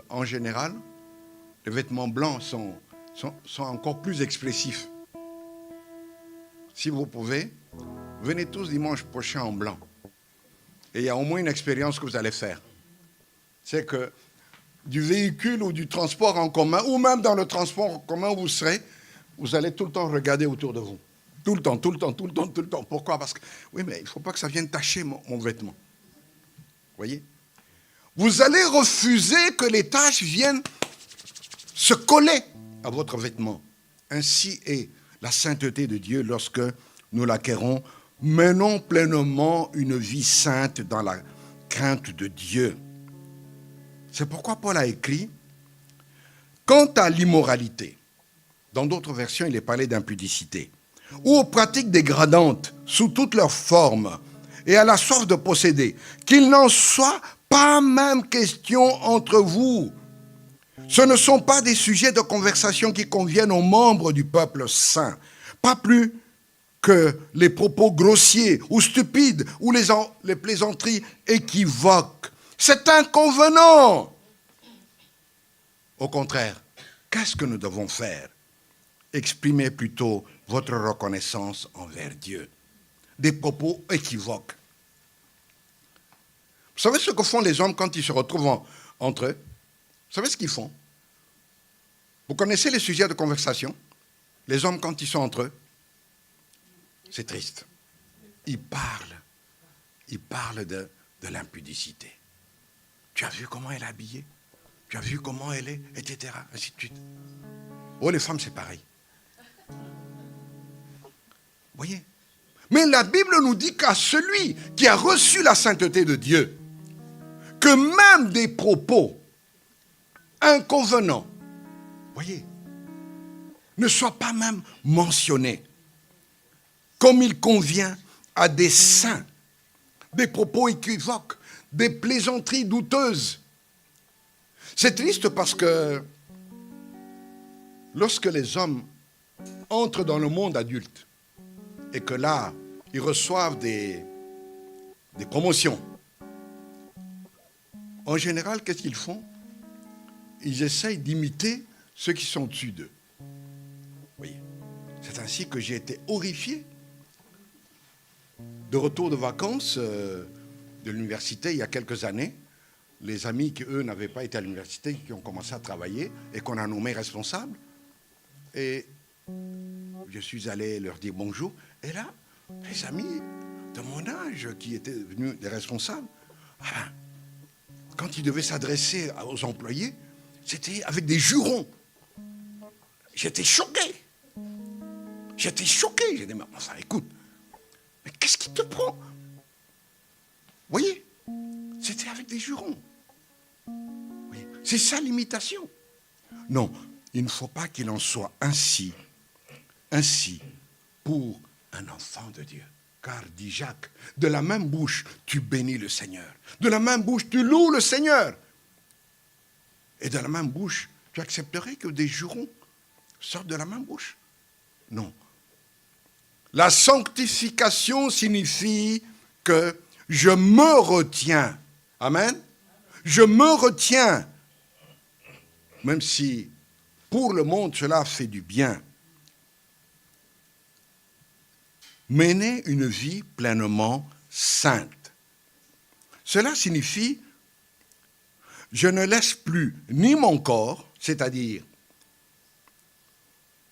en général, les vêtements blancs sont encore plus expressifs. Si vous pouvez, venez tous dimanche prochain en blanc. Et il y a au moins une expérience que vous allez faire. C'est que du véhicule ou du transport en commun, ou même dans le transport en commun où vous serez, vous allez tout le temps regarder autour de vous. Tout le temps. Pourquoi? Parce que, oui, mais il ne faut pas que ça vienne tacher mon vêtement. Vous voyez? Vous allez refuser que les taches viennent se coller à votre vêtement. Ainsi est la sainteté de Dieu lorsque nous l'acquérons. Menons pleinement une vie sainte dans la crainte de Dieu. C'est pourquoi Paul a écrit, quant à l'immoralité, dans d'autres versions, il est parlé d'impudicité, ou aux pratiques dégradantes sous toutes leurs formes, et à la soif de posséder, qu'il n'en soit pas même question entre vous. Ce ne sont pas des sujets de conversation qui conviennent aux membres du peuple saint, pas plus que les propos grossiers ou stupides ou les plaisanteries équivoques. C'est inconvenant. Au contraire, qu'est-ce que nous devons faire? Exprimez plutôt votre reconnaissance envers Dieu. Des propos équivoques. Vous savez ce que font les hommes quand ils se retrouvent entre eux? Vous savez ce qu'ils font? Vous connaissez les sujets de conversation? Les hommes quand ils sont entre eux? C'est triste. Ils parlent de l'impudicité. Tu as vu comment elle est habillée? Tu as vu comment elle est? Etc. Ainsi de suite. Oh, les femmes, c'est pareil. Voyez? Mais la Bible nous dit qu'à celui qui a reçu la sainteté de Dieu, que même des propos inconvenants, voyez, ne soient pas même mentionnés, comme il convient à des saints, des propos équivoques, des plaisanteries douteuses. C'est triste parce que lorsque les hommes entrent dans le monde adulte et que là, ils reçoivent des promotions, en général, qu'est-ce qu'ils font? Ils essayent d'imiter ceux qui sont au-dessus d'eux. Oui. C'est ainsi que j'ai été horrifié. De retour de vacances de l'université il y a quelques années, les amis qui, eux, n'avaient pas été à l'université, qui ont commencé à travailler et qu'on a nommés responsables. Et je suis allé leur dire bonjour. Et là, les amis de mon âge qui étaient devenus des responsables, quand ils devaient s'adresser aux employés, c'était avec des jurons. J'étais choqué. J'ai dit, mais enfin, écoute, mais qu'est-ce qui te prend? Vous voyez? C'était avec des jurons. Oui. C'est ça l'imitation. Non, il ne faut pas qu'il en soit ainsi pour un enfant de Dieu. Car, dit Jacques, de la même bouche, tu bénis le Seigneur. De la même bouche, tu loues le Seigneur. Et de la même bouche, tu accepterais que des jurons sortent de la même bouche? Non. La sanctification signifie que je me retiens. Amen. Je me retiens. Même si pour le monde cela fait du bien. Mener une vie pleinement sainte. Cela signifie je ne laisse plus ni mon corps, c'est-à-dire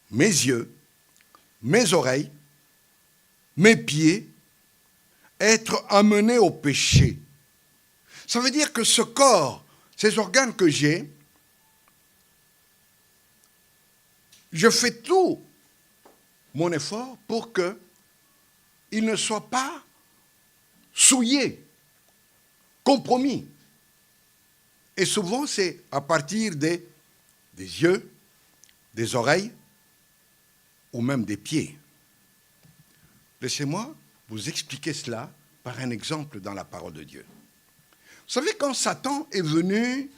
mes yeux, mes oreilles, mes pieds, être amenés au péché. Ça veut dire que ce corps, ces organes que j'ai, je fais tout mon effort pour qu'il ne soit pas souillé, compromis. Et souvent, c'est à partir des yeux, des oreilles ou même des pieds. Laissez-moi vous expliquer cela par un exemple dans la parole de Dieu. Vous savez, quand Satan est venu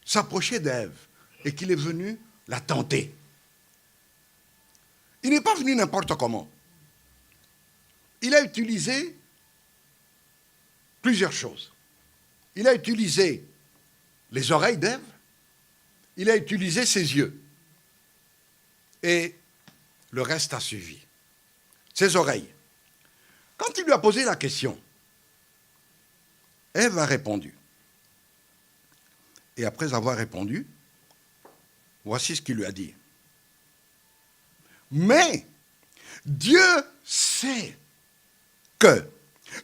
s'approcher d'Ève et qu'il est venu la tenter, il n'est pas venu n'importe comment. Il a utilisé plusieurs choses. Il a utilisé les oreilles d'Ève, il a utilisé ses yeux. Et le reste a suivi. Ses oreilles. Quand il lui a posé la question, Ève a répondu. Et après avoir répondu, voici ce qu'il lui a dit. Mais Dieu sait que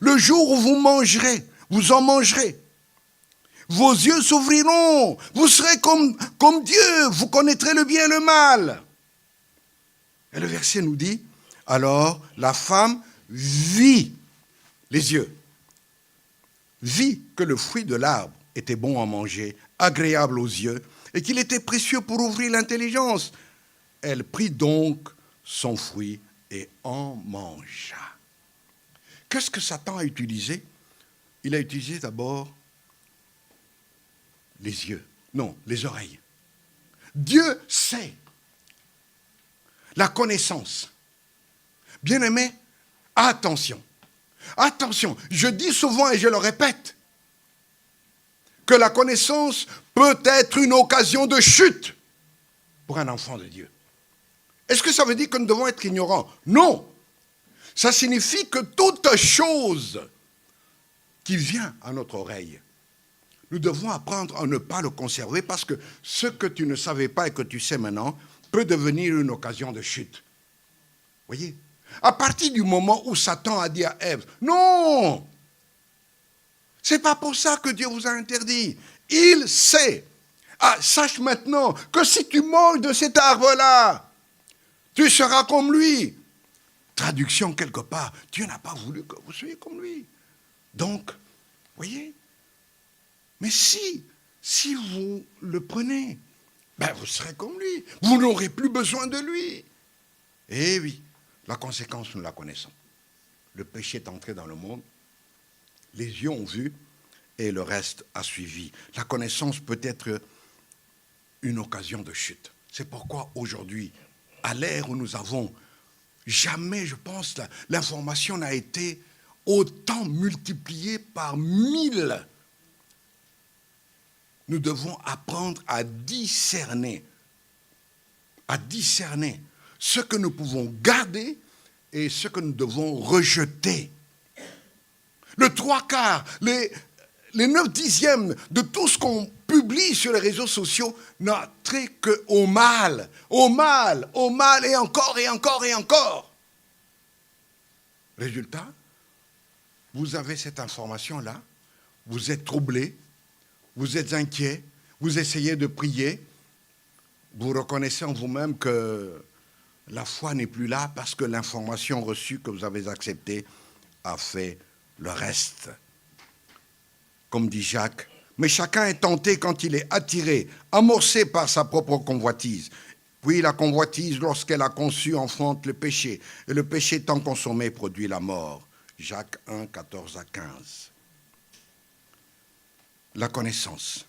le jour où vous mangerez, vous en mangerez, vos yeux s'ouvriront, vous serez comme Dieu, vous connaîtrez le bien et le mal. Et le verset nous dit, alors la femme vit les yeux, vit que le fruit de l'arbre était bon à manger, agréable aux yeux, et qu'il était précieux pour ouvrir l'intelligence. Elle prit donc son fruit et en mangea. Qu'est-ce que Satan a utilisé? Il a utilisé d'abord les yeux, non, les oreilles. Dieu sait. La connaissance. Bien-aimés, attention. Attention, je dis souvent et je le répète, que la connaissance peut être une occasion de chute pour un enfant de Dieu. Est-ce que ça veut dire que nous devons être ignorants? Non. Ça signifie que toute chose qui vient à notre oreille, nous devons apprendre à ne pas le conserver parce que ce que tu ne savais pas et que tu sais maintenant peut devenir une occasion de chute. Voyez? À partir du moment où Satan a dit à Ève, non, c'est pas pour ça que Dieu vous a interdit. Il sait. Ah, sache maintenant que si tu manges de cet arbre-là, tu seras comme lui. Traduction quelque part, Dieu n'a pas voulu que vous soyez comme lui. Donc, voyez, mais si vous le prenez, ben vous serez comme lui. Vous n'aurez plus besoin de lui. Eh oui, la conséquence, nous la connaissons. Le péché est entré dans le monde, les yeux ont vu et le reste a suivi. La connaissance peut être une occasion de chute. C'est pourquoi aujourd'hui, à l'ère où nous avons, jamais, je pense, l'information n'a été autant multipliée par 1000. Nous devons apprendre à discerner ce que nous pouvons garder et ce que nous devons rejeter. Le 3/4, les 9/10 de tout ce qu'on publie sur les réseaux sociaux n'a trait qu'au mal, au mal, au mal, et encore, et encore, et encore. Résultat, vous avez cette information-là, vous êtes troublé, vous êtes inquiet, vous essayez de prier, vous reconnaissez en vous-même que la foi n'est plus là parce que l'information reçue que vous avez acceptée a fait le reste. Comme dit Jacques, mais chacun est tenté quand il est attiré, amorcé par sa propre convoitise. Puis la convoitise, lorsqu'elle a conçu, enfante le péché. Et le péché, tant consommé, produit la mort. Jacques 1, 14 à 15. La connaissance.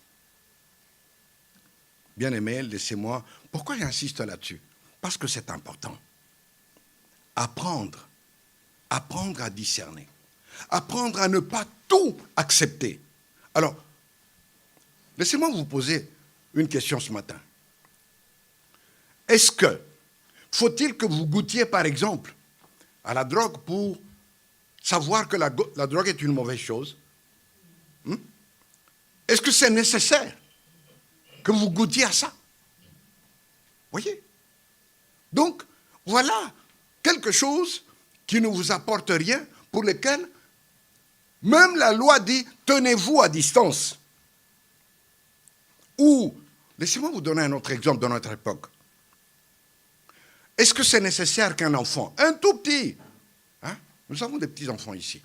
Bien-aimés, laissez-moi... Pourquoi j'insiste là-dessus? Parce que c'est important. Apprendre à discerner. Apprendre à ne pas tout accepter. Alors, laissez-moi vous poser une question ce matin. Est-ce que, faut-il que vous goûtiez, par exemple, à la drogue pour savoir que la drogue est une mauvaise chose? Est-ce que c'est nécessaire que vous goûtiez à ça? Voyez? Donc, voilà quelque chose qui ne vous apporte rien, pour lequel même la loi dit « tenez-vous à distance ». Ou, laissez-moi vous donner un autre exemple de notre époque. Est-ce que c'est nécessaire qu'un enfant, un tout petit, hein, nous avons des petits-enfants ici,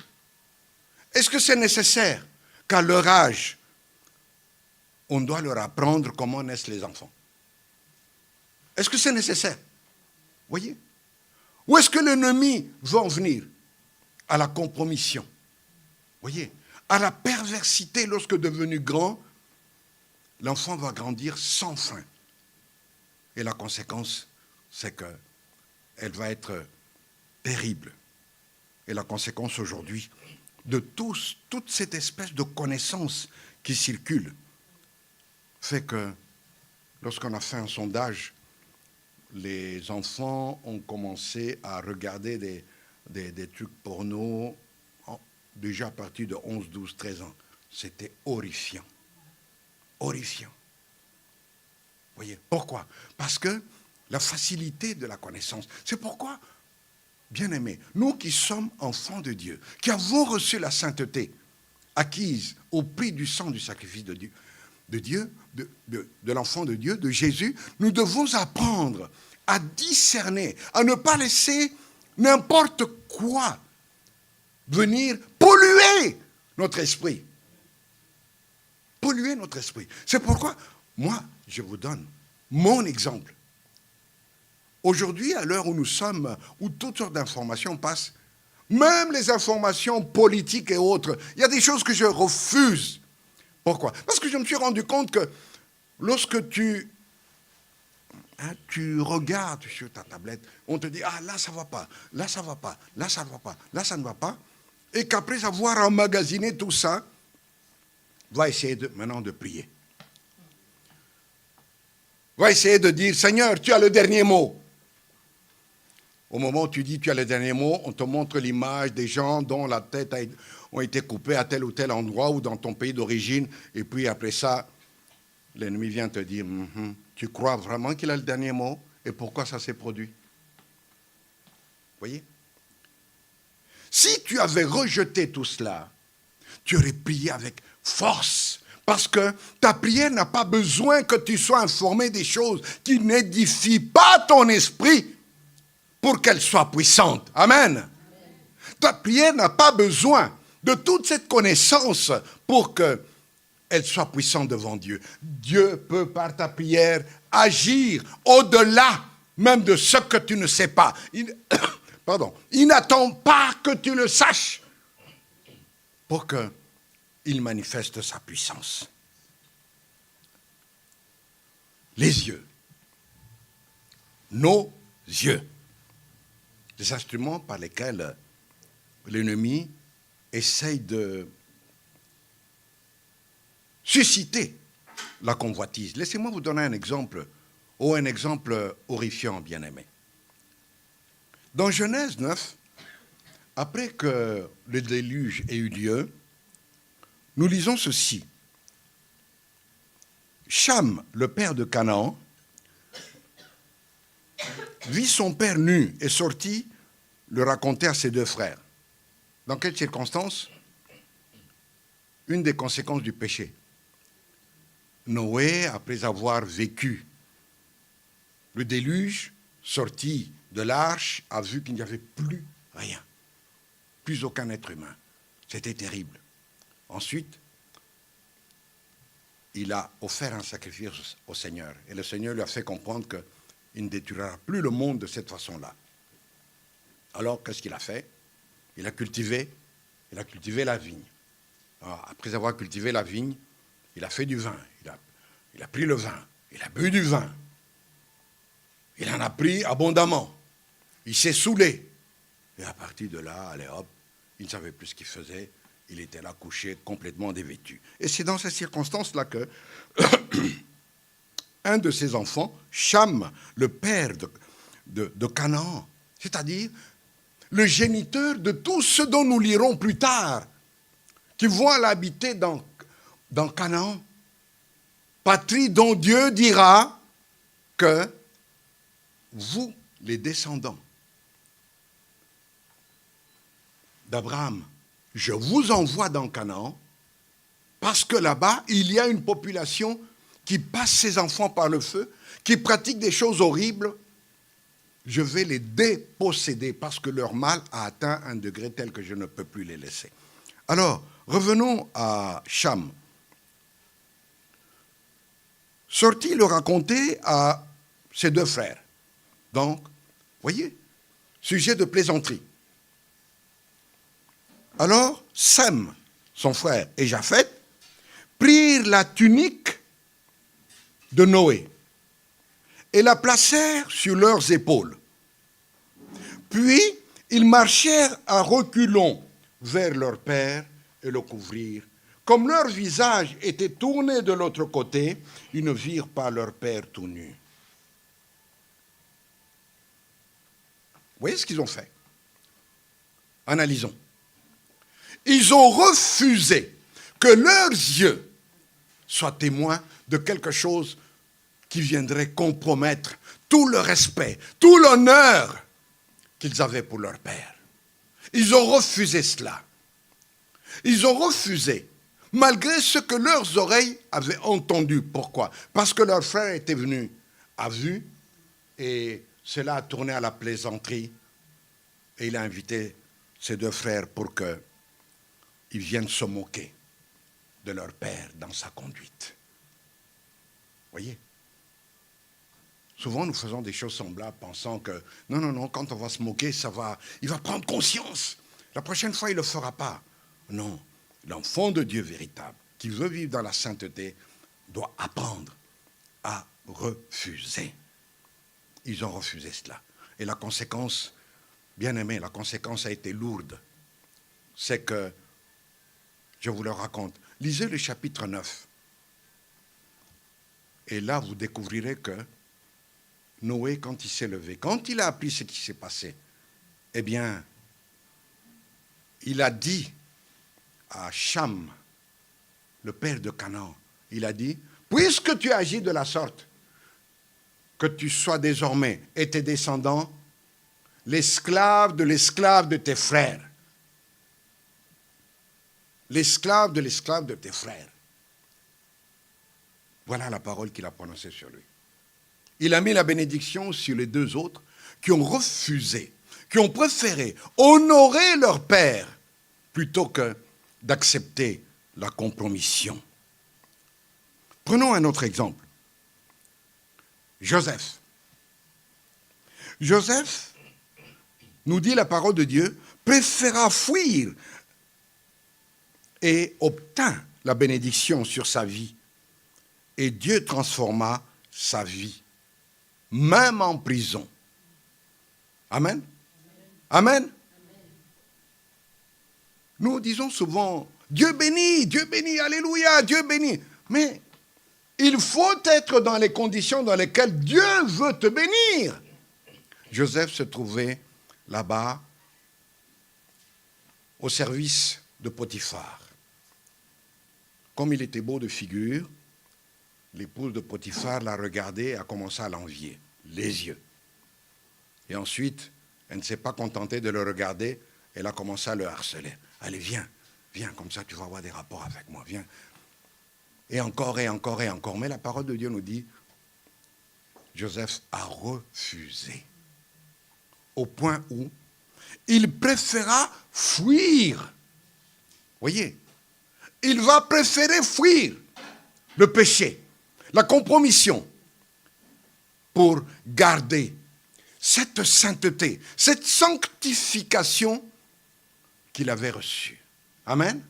est-ce que c'est nécessaire qu'à leur âge, on doit leur apprendre comment naissent les enfants? Est-ce que c'est nécessaire? Voyez? Où est-ce que l'ennemi veut en venir? À la compromission. Voyez? À la perversité lorsque devenu grand, l'enfant va grandir sans fin. Et la conséquence, c'est qu'elle va être terrible. Et la conséquence aujourd'hui de toute cette espèce de connaissance qui circule fait que lorsqu'on a fait un sondage, les enfants ont commencé à regarder des trucs porno déjà à partir de 11, 12, 13 ans. C'était horrifiant. Horrifiant. Vous voyez, pourquoi? Parce que la facilité de la connaissance. C'est pourquoi, bien-aimés, nous qui sommes enfants de Dieu, qui avons reçu la sainteté acquise au prix du sang du sacrifice de Dieu, de l'enfant de Dieu, de Jésus, nous devons apprendre à discerner, à ne pas laisser n'importe quoi venir polluer notre esprit. Polluer notre esprit. C'est pourquoi, moi, je vous donne mon exemple. Aujourd'hui, à l'heure où nous sommes, où toutes sortes d'informations passent, même les informations politiques et autres, il y a des choses que je refuse. Pourquoi? Parce que je me suis rendu compte que lorsque tu regardes sur ta tablette, on te dit, ah là ça ne va pas, là ça ne va pas, là ça ne va pas, là ça ne va pas, et qu'après avoir emmagasiné tout ça, va essayer maintenant de prier. Va essayer de dire, Seigneur, tu as le dernier mot. Au moment où tu dis tu as le dernier mot, on te montre l'image des gens dont la tête ont été coupées à tel ou tel endroit ou dans ton pays d'origine. Et puis après ça, l'ennemi vient te dire, tu crois vraiment qu'il a le dernier mot? Et pourquoi ça s'est produit? Voyez? Si tu avais rejeté tout cela, tu aurais prié avec force. Parce que ta prière n'a pas besoin que tu sois informé des choses qui n'édifient pas ton esprit pour qu'elle soit puissante. Amen. Ta prière n'a pas besoin de toute cette connaissance pour qu'elle soit puissante devant Dieu. Dieu peut, par ta prière, agir au-delà même de ce que tu ne sais pas. Il n'attend pas que tu le saches pour qu'il manifeste sa puissance. Les yeux. Nos yeux. Les instruments par lesquels l'ennemi essaye de susciter la convoitise. Laissez-moi vous donner un exemple horrifiant, bien-aimé. Dans Genèse 9, après que le déluge ait eu lieu, nous lisons ceci. Cham, le père de Canaan, vit son père nu et sortit le raconter à ses deux frères. Dans quelles circonstances? Une des conséquences du péché. Noé, après avoir vécu le déluge, sorti de l'arche, a vu qu'il n'y avait plus rien, plus aucun être humain. C'était terrible. Ensuite, il a offert un sacrifice au Seigneur. Et le Seigneur lui a fait comprendre qu'il ne détruira plus le monde de cette façon-là. Alors, qu'est-ce qu'il a fait? Il a cultivé la vigne. Alors, après avoir cultivé la vigne, il a fait du vin. Il a pris le vin. Il a bu du vin. Il en a pris abondamment. Il s'est saoulé. Et à partir de là, allez hop, il ne savait plus ce qu'il faisait. Il était là couché, complètement dévêtu. Et c'est dans ces circonstances-là que un de ses enfants, Cham, le père de Canaan, c'est-à-dire le géniteur de tout ce dont nous lirons plus tard, qui vont l'habiter dans Canaan, patrie dont Dieu dira que vous, les descendants d'Abraham, je vous envoie dans Canaan, parce que là-bas, il y a une population qui passe ses enfants par le feu, qui pratique des choses horribles, je vais les déposséder parce que leur mal a atteint un degré tel que je ne peux plus les laisser. Alors, revenons à Cham. Sorti le raconter à ses deux frères. Donc, voyez, sujet de plaisanterie. Alors, Sem, son frère, et Japheth prirent la tunique de Noé et la placèrent sur leurs épaules. Puis, ils marchèrent à reculons vers leur père et le couvrirent. Comme leur visage était tourné de l'autre côté, ils ne virent pas leur père tout nu. Vous voyez ce qu'ils ont fait? Analysons. Ils ont refusé que leurs yeux soient témoins de quelque chose qui viendrait compromettre tout le respect, tout l'honneur qu'ils avaient pour leur père. Ils ont refusé cela. Ils ont refusé, malgré ce que leurs oreilles avaient entendu. Pourquoi? Parce que leur frère était venu à vue et cela a tourné à la plaisanterie. Et il a invité ses deux frères pour qu'ils viennent se moquer de leur père dans sa conduite. Voyez? Souvent, nous faisons des choses semblables, pensant que, non, quand on va se moquer, il va prendre conscience. La prochaine fois, il ne le fera pas. Non, l'enfant de Dieu véritable, qui veut vivre dans la sainteté, doit apprendre à refuser. Ils ont refusé cela. Et la conséquence, bien aimé, la conséquence a été lourde. C'est que, je vous le raconte, lisez le chapitre 9. Et là, vous découvrirez que Noé, quand il s'est levé, quand il a appris ce qui s'est passé, eh bien, il a dit à Cham, le père de Canaan, il a dit, puisque tu agis de la sorte, que tu sois désormais et tes descendants l'esclave de tes frères. L'esclave de tes frères. Voilà la parole qu'il a prononcée sur lui. Il a mis la bénédiction sur les deux autres qui ont refusé, qui ont préféré honorer leur père plutôt que d'accepter la compromission. Prenons un autre exemple. Joseph. Joseph, nous dit la parole de Dieu, préféra fuir et obtint la bénédiction sur sa vie. Et Dieu transforma sa vie, même en prison. Amen. Amen. Nous disons souvent, Dieu bénit, alléluia, Dieu bénit. Mais il faut être dans les conditions dans lesquelles Dieu veut te bénir. Joseph se trouvait là-bas, au service de Potiphar. Comme il était beau de figure, l'épouse de Potiphar l'a regardé et a commencé à l'envier, les yeux. Et ensuite, elle ne s'est pas contentée de le regarder, elle a commencé à le harceler. Allez, viens, comme ça tu vas avoir des rapports avec moi, viens. Et encore, et encore, et encore. Mais la parole de Dieu nous dit, Joseph a refusé. Au point où il préféra fuir. Voyez, il va préférer fuir le péché, la compromission, pour garder cette sainteté, cette sanctification qu'il avait reçue. Amen.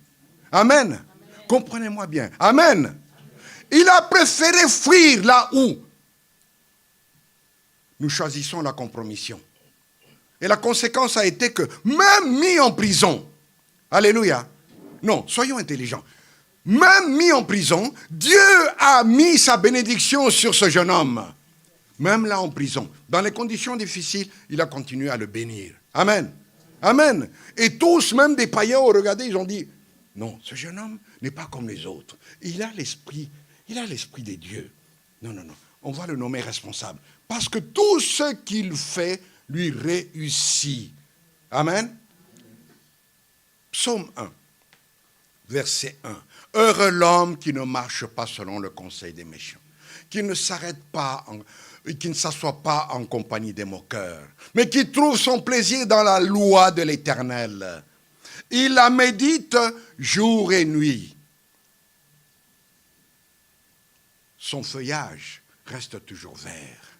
Amen. Amen. Comprenez-moi bien. Amen. Il a préféré fuir là où nous choisissons la compromission. Et la conséquence a été que, même mis en prison, alléluia, non, soyons intelligents, même mis en prison, Dieu a mis sa bénédiction sur ce jeune homme. Même là en prison, dans les conditions difficiles, il a continué à le bénir. Amen. Amen. Et tous, même des païens, ont regardé, ils ont dit, non, ce jeune homme n'est pas comme les autres. Il a l'esprit des dieux. Non, on va le nommer responsable. Parce que tout ce qu'il fait lui réussit. Amen. Psaume 1, verset 1. Heureux l'homme qui ne marche pas selon le conseil des méchants, qui ne s'arrête pas, qui ne s'assoit pas en compagnie des moqueurs, mais qui trouve son plaisir dans la loi de l'Éternel. Il la médite jour et nuit. Son feuillage reste toujours vert.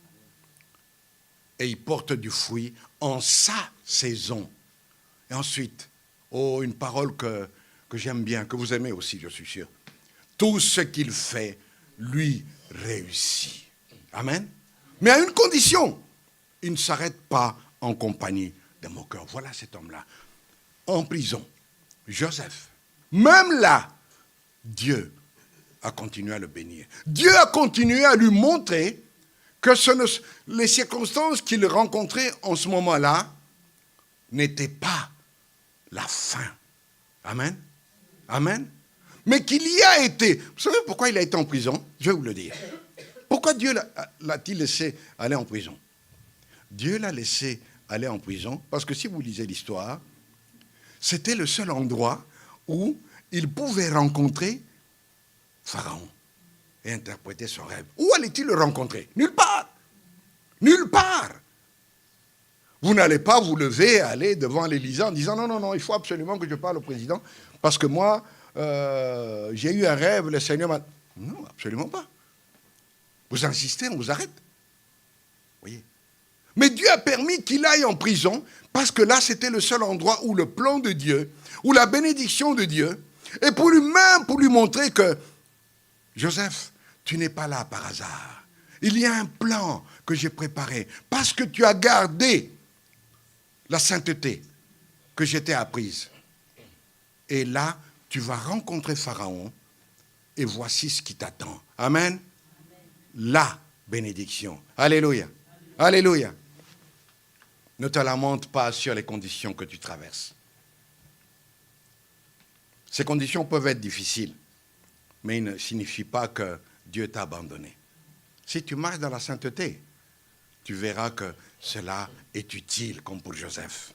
Et il porte du fruit en sa saison. Et ensuite, une parole que j'aime bien, que vous aimez aussi, je suis sûr. Tout ce qu'il fait, lui, réussit. Amen. Mais à une condition, il ne s'arrête pas en compagnie des moqueurs. Voilà cet homme-là, en prison. Joseph, même là, Dieu a continué à le bénir. Dieu a continué à lui montrer que les circonstances qu'il rencontrait en ce moment-là n'étaient pas la fin. Amen. Amen. Mais qu'il y a été. Vous savez pourquoi il a été en prison? Je vais vous le dire. Pourquoi Dieu l'a-t-il laissé aller en prison? Dieu l'a laissé aller en prison parce que si vous lisez l'histoire, c'était le seul endroit où il pouvait rencontrer Pharaon et interpréter son rêve. Où allait-il le rencontrer? Nulle part. Nulle part. Vous n'allez pas vous lever et aller devant l'Élysée en disant non, il faut absolument que je parle au président parce que moi, j'ai eu un rêve, le Seigneur m'a... Non, absolument pas. Vous insistez, on vous arrête. Vous voyez. Mais Dieu a permis qu'il aille en prison parce que là, c'était le seul endroit où le plan de Dieu, où la bénédiction de Dieu, et pour lui-même, pour lui montrer que Joseph, tu n'es pas là par hasard. Il y a un plan que j'ai préparé parce que tu as gardé la sainteté que je t'ai apprise. Et là, tu vas rencontrer Pharaon et voici ce qui t'attend. Amen. La bénédiction. Alléluia. Alléluia. Ne te lamente pas sur les conditions que tu traverses. Ces conditions peuvent être difficiles, mais ils ne signifient pas que Dieu t'a abandonné. Si tu marches dans la sainteté, tu verras que cela est utile, comme pour Joseph.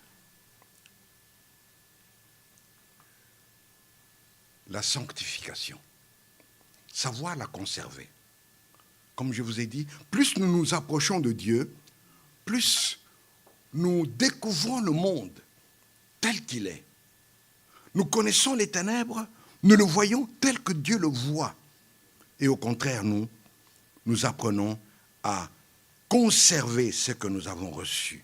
La sanctification, savoir la conserver. Comme je vous ai dit, plus nous nous approchons de Dieu, plus nous découvrons le monde tel qu'il est. Nous connaissons les ténèbres, nous le voyons tel que Dieu le voit. Et au contraire, nous apprenons à conserver ce que nous avons reçu.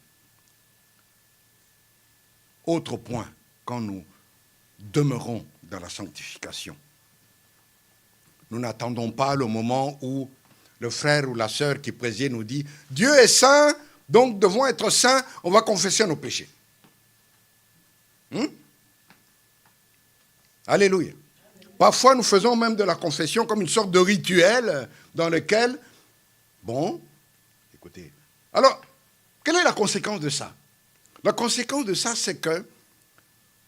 Autre point, quand nous demeurons dans la sanctification, nous n'attendons pas le moment où le frère ou la sœur qui préside nous dit « Dieu est saint, donc devons être saints, on va confesser nos péchés. » Alléluia. Parfois, nous faisons même de la confession comme une sorte de rituel dans lequel, écoutez. Alors, quelle est la conséquence de ça? La conséquence de ça, c'est que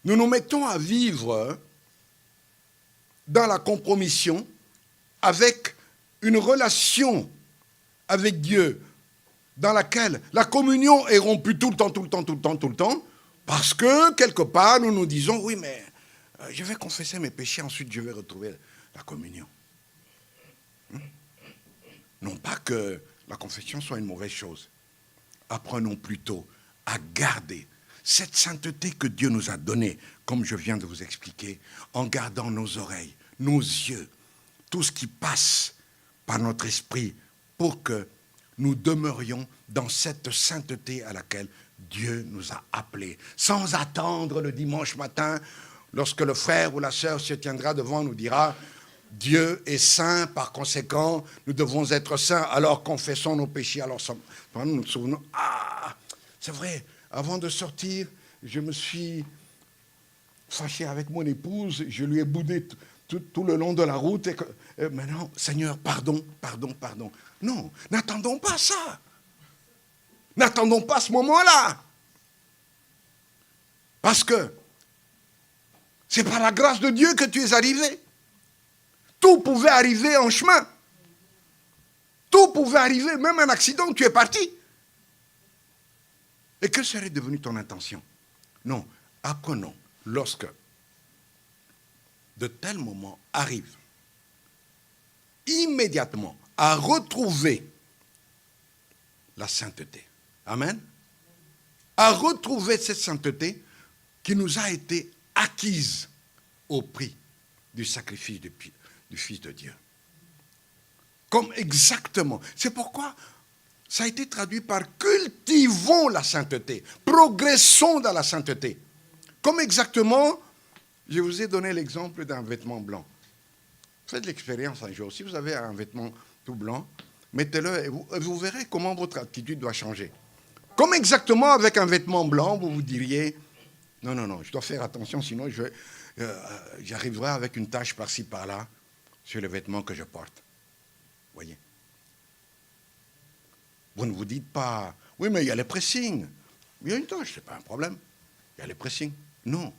nous nous mettons à vivre dans la compromission avec une relation avec Dieu dans laquelle la communion est rompue tout le temps, parce que, quelque part, nous nous disons, oui, mais je vais confesser mes péchés, ensuite je vais retrouver la communion. Non pas que la confession soit une mauvaise chose. Apprenons plutôt à garder cette sainteté que Dieu nous a donnée, comme je viens de vous expliquer, en gardant nos oreilles, nos yeux, tout ce qui passe par notre esprit, pour que nous demeurions dans cette sainteté à laquelle Dieu nous a appelés, sans attendre le dimanche matin, lorsque le frère ou la sœur se tiendra devant nous dira « Dieu est saint, par conséquent, nous devons être saints, alors confessons nos péchés. » Alors nous nous souvenons « Ah, c'est vrai, avant de sortir, je me suis fâché avec mon épouse, je lui ai boudé tout le long de la route, et maintenant, Seigneur, pardon. » Non, n'attendons pas ça. N'attendons pas ce moment-là. Parce que c'est par la grâce de Dieu que tu es arrivé. Tout pouvait arriver en chemin. Tout pouvait arriver, même un accident, tu es parti. Et que serait devenue ton intention? Non, apprenons, lorsque de tels moments arrivent, immédiatement, à retrouver la sainteté. Amen. À retrouver cette sainteté qui nous a été acquise au prix du sacrifice du Fils de Dieu. Comme exactement. C'est pourquoi ça a été traduit par cultivons la sainteté, progressons dans la sainteté. Comme exactement, je vous ai donné l'exemple d'un vêtement blanc. Faites l'expérience un jour. Si vous avez un vêtement tout blanc, mettez-le et vous verrez comment votre attitude doit changer. Comme exactement avec un vêtement blanc, vous vous diriez, non, je dois faire attention, sinon j'arriverai avec une tache par-ci, par-là, sur le vêtement que je porte. Voyez. Vous ne vous dites pas, oui, mais il y a les pressings. Il y a une tache, ce n'est pas un problème. Il y a les pressings. Non.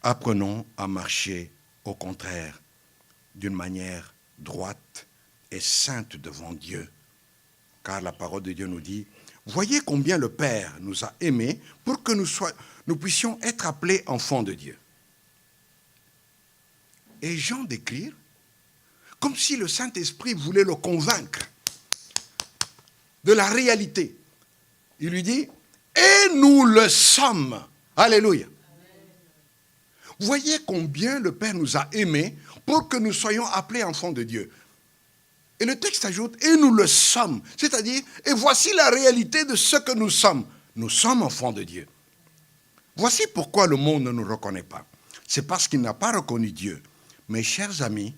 Apprenons à marcher, au contraire, d'une manière droite et sainte devant Dieu. Car la parole de Dieu nous dit, voyez combien le Père nous a aimés pour que nous puissions être appelés enfants de Dieu. Et Jean d'écrire, comme si le Saint-Esprit voulait le convaincre de la réalité. Il lui dit, et nous le sommes. Alléluia. Voyez combien le Père nous a aimés pour que nous soyons appelés enfants de Dieu. Et le texte ajoute, et nous le sommes. C'est-à-dire, et voici la réalité de ce que nous sommes. Nous sommes enfants de Dieu. Voici pourquoi le monde ne nous reconnaît pas. C'est parce qu'il n'a pas reconnu Dieu. Mes chers amis,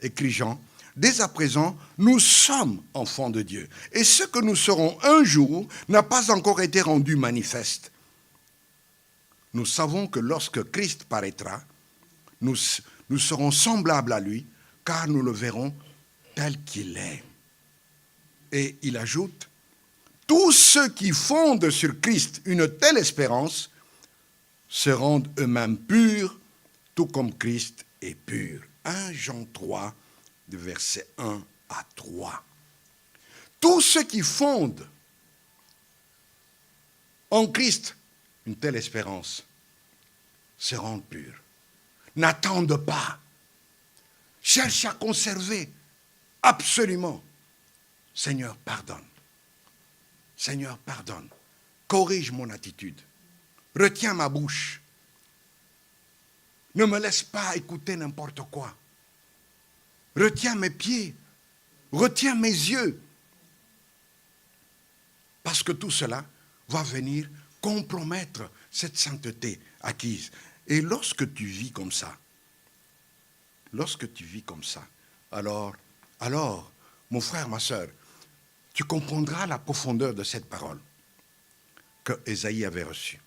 écrit Jean, dès à présent, nous sommes enfants de Dieu. Et ce que nous serons un jour n'a pas encore été rendu manifeste. Nous savons que lorsque Christ paraîtra, nous serons semblables à lui, car nous le verrons tel qu'il est. Et il ajoute, tous ceux qui fondent sur Christ une telle espérance se rendent eux-mêmes purs, tout comme Christ est pur. 1 Jean 3, de versets 1 à 3. Tous ceux qui fondent en Christ une telle espérance se rendent purs. N'attendent pas. Cherchent à conserver absolument. Seigneur, pardonne. Seigneur, pardonne. Corrige mon attitude. Retiens ma bouche. Ne me laisse pas écouter n'importe quoi. Retiens mes pieds. Retiens mes yeux. Parce que tout cela va venir compromettre cette sainteté acquise. Et lorsque tu vis comme ça, alors, mon frère, ma sœur, tu comprendras la profondeur de cette parole que Ésaïe avait reçue.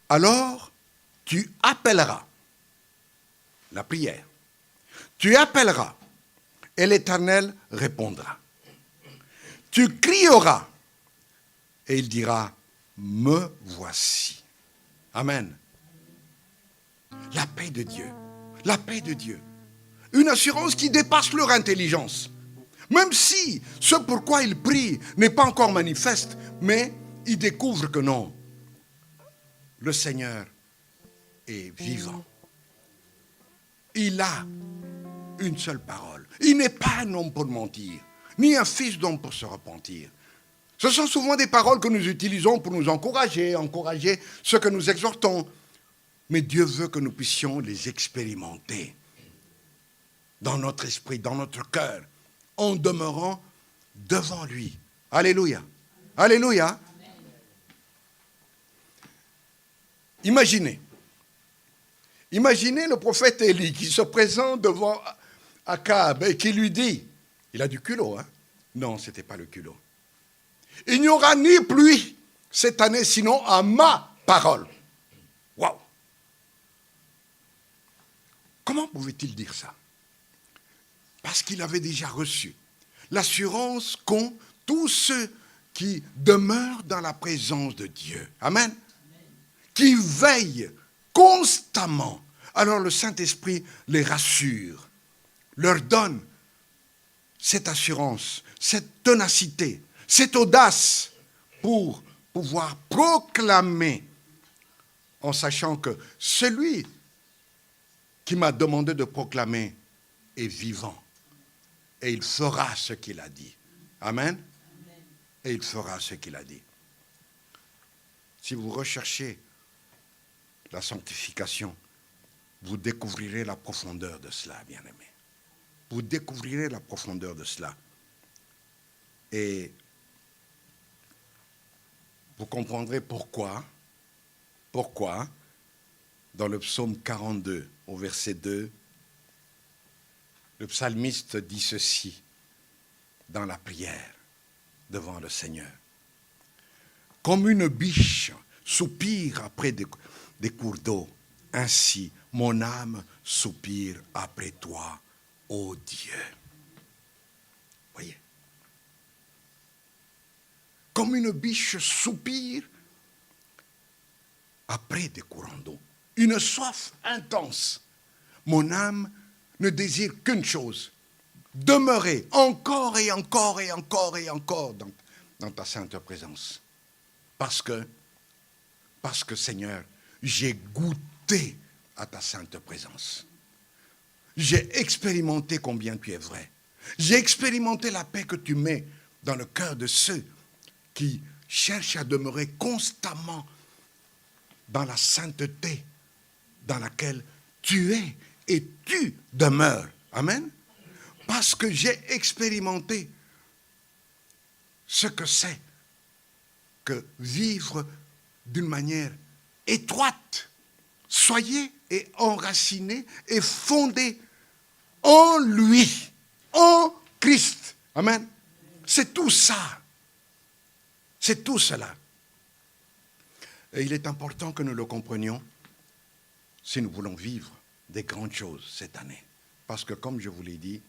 Alors, tu appelleras la prière. Tu appelleras et l'Éternel répondra. Tu crieras et il dira, me voici. Amen. La paix de Dieu. La paix de Dieu. Une assurance qui dépasse leur intelligence. Même si ce pourquoi ils prient n'est pas encore manifeste, mais ils découvrent que non. Le Seigneur est vivant. Il a une seule parole. Il n'est pas un homme pour mentir, ni un fils d'homme pour se repentir. Ce sont souvent des paroles que nous utilisons pour nous encourager ce que nous exhortons. Mais Dieu veut que nous puissions les expérimenter dans notre esprit, dans notre cœur, en demeurant devant lui. Alléluia. Alléluia. Imaginez le prophète Élie qui se présente devant Akab et qui lui dit, il a du culot, hein? Non, ce n'était pas le culot. Il n'y aura ni pluie cette année, sinon à ma parole. Waouh! Comment pouvait-il dire ça? Parce qu'il avait déjà reçu l'assurance qu'ont tous ceux qui demeurent dans la présence de Dieu. Amen. Qui veillent constamment. Alors le Saint-Esprit les rassure, leur donne cette assurance, cette ténacité, cette audace pour pouvoir proclamer en sachant que celui qui m'a demandé de proclamer est vivant. Et il fera ce qu'il a dit. Amen. Et il fera ce qu'il a dit. Si vous recherchez la sanctification, vous découvrirez la profondeur de cela, bien-aimés. Vous découvrirez la profondeur de cela. Et vous comprendrez pourquoi, dans le psaume 42, au verset 2, le psalmiste dit ceci dans la prière devant le Seigneur. Comme une biche soupire après des cours d'eau, ainsi mon âme soupire après toi, ô Dieu. Voyez? Comme une biche soupire après des courants d'eau. Une soif intense. Mon âme ne désire qu'une chose, demeurer encore et encore et encore et encore dans ta sainte présence. Parce que Seigneur, j'ai goûté à ta sainte présence. J'ai expérimenté combien tu es vrai. J'ai expérimenté la paix que tu mets dans le cœur de ceux qui cherchent à demeurer constamment dans la sainteté dans laquelle tu es et tu demeures. Amen. Parce que j'ai expérimenté ce que c'est que vivre d'une manière étroite. Soyez et enracinés et fondés en lui, en Christ. Amen. C'est tout ça. C'est tout cela. Et il est important que nous le comprenions si nous voulons vivre des grandes choses cette année. Parce que comme je vous l'ai dit,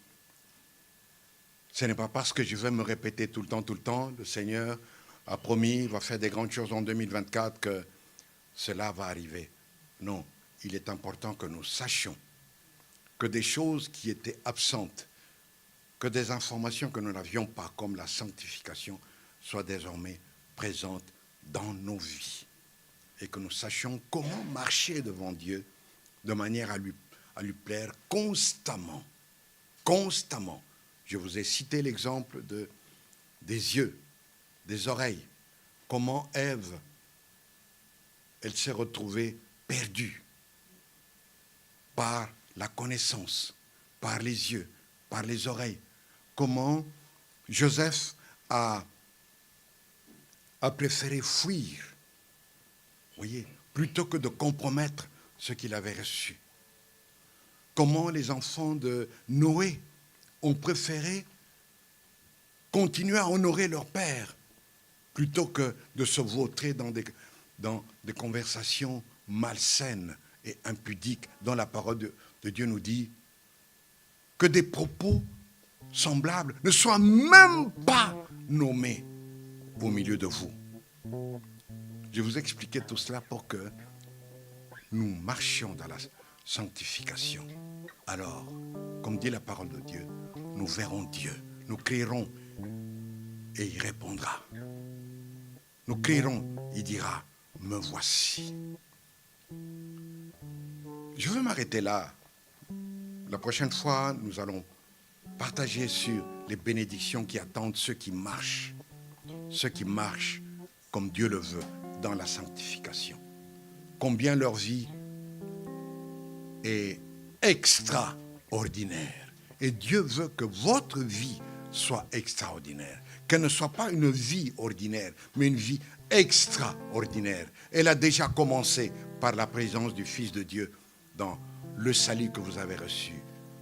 ce n'est pas parce que je vais me répéter tout le temps, le Seigneur a promis, il va faire des grandes choses en 2024 que cela va arriver. Non, il est important que nous sachions que des choses qui étaient absentes, que des informations que nous n'avions pas, comme la sanctification, soient désormais présentes dans nos vies. Et que nous sachions comment marcher devant Dieu de manière à lui plaire constamment. Constamment. Je vous ai cité l'exemple des yeux, des oreilles. Comment Ève, elle s'est retrouvée perdue par la connaissance, par les yeux, par les oreilles. Comment Joseph a préféré fuir, voyez, plutôt que de compromettre ce qu'il avait reçu. Comment les enfants de Noé ont préféré continuer à honorer leur père plutôt que de se vautrer dans des conversations malsaines et impudiques dont la parole de Dieu nous dit que des propos semblables ne soient même pas nommés au milieu de vous. Je vous expliquais tout cela pour que nous marchions dans la sanctification. Alors, comme dit la parole de Dieu, nous verrons Dieu, nous crierons et il répondra. Nous crierons, il dira, me voici. Je veux m'arrêter là. La prochaine fois, nous allons partager sur les bénédictions qui attendent ceux qui marchent comme Dieu le veut dans la sanctification. Combien leur vie est extraordinaire. Et Dieu veut que votre vie soit extraordinaire. Qu'elle ne soit pas une vie ordinaire, mais une vie extraordinaire. Elle a déjà commencé par la présence du Fils de Dieu dans le salut que vous avez reçu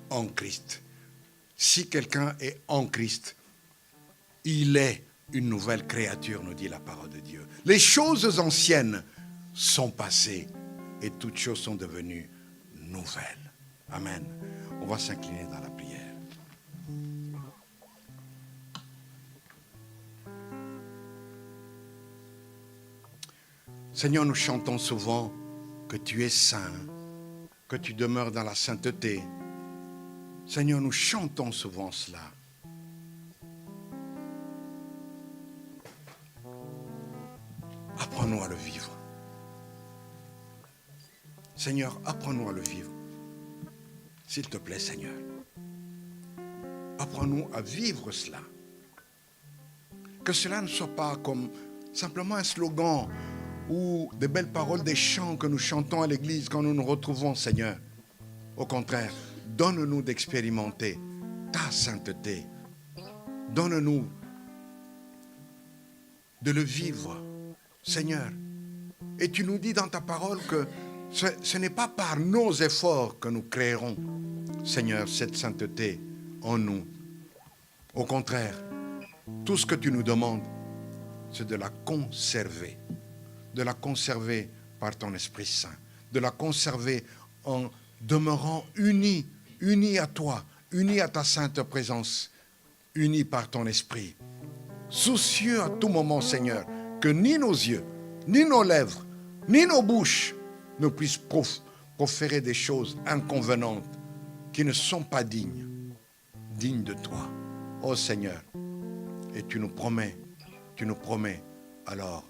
en Christ. Si quelqu'un est en Christ, il est une nouvelle créature, nous dit la parole de Dieu. Les choses anciennes sont passées et toutes choses sont devenues nouvelles. Amen. On va s'incliner dans la prière. Seigneur, nous chantons souvent que tu es saint, que tu demeures dans la sainteté. Seigneur, nous chantons souvent cela. Apprends-nous à le vivre. Seigneur, apprends-nous à le vivre. S'il te plaît, Seigneur. Apprends-nous à vivre cela. Que cela ne soit pas comme simplement un slogan ou des belles paroles, des chants que nous chantons à l'église quand nous nous retrouvons, Seigneur. Au contraire, donne-nous d'expérimenter ta sainteté. Donne-nous de le vivre, Seigneur. Et tu nous dis dans ta parole que ce n'est pas par nos efforts que nous créerons, Seigneur, cette sainteté en nous. Au contraire, tout ce que tu nous demandes, c'est de la conserver. De la conserver par ton Esprit Saint. De la conserver en demeurant unis à toi, unis à ta sainte présence, unis par ton Esprit. Soucieux à tout moment, Seigneur, que ni nos yeux, ni nos lèvres, ni nos bouches ne puissent proférer des choses inconvenantes qui ne sont pas dignes de toi. Ô Seigneur, et tu nous promets, alors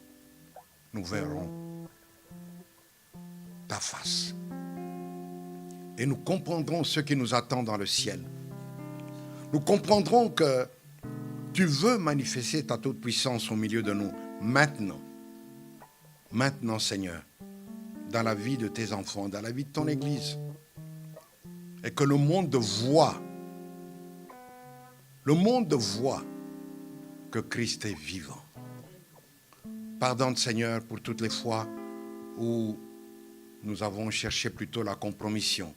nous verrons ta face. Et nous comprendrons ce qui nous attend dans le ciel. Nous comprendrons que tu veux manifester ta toute-puissance au milieu de nous, maintenant. Maintenant, Seigneur, dans la vie de tes enfants, dans la vie de ton Église. Et que le monde voit que Christ est vivant. Pardonne, Seigneur, pour toutes les fois où nous avons cherché plutôt la compromission,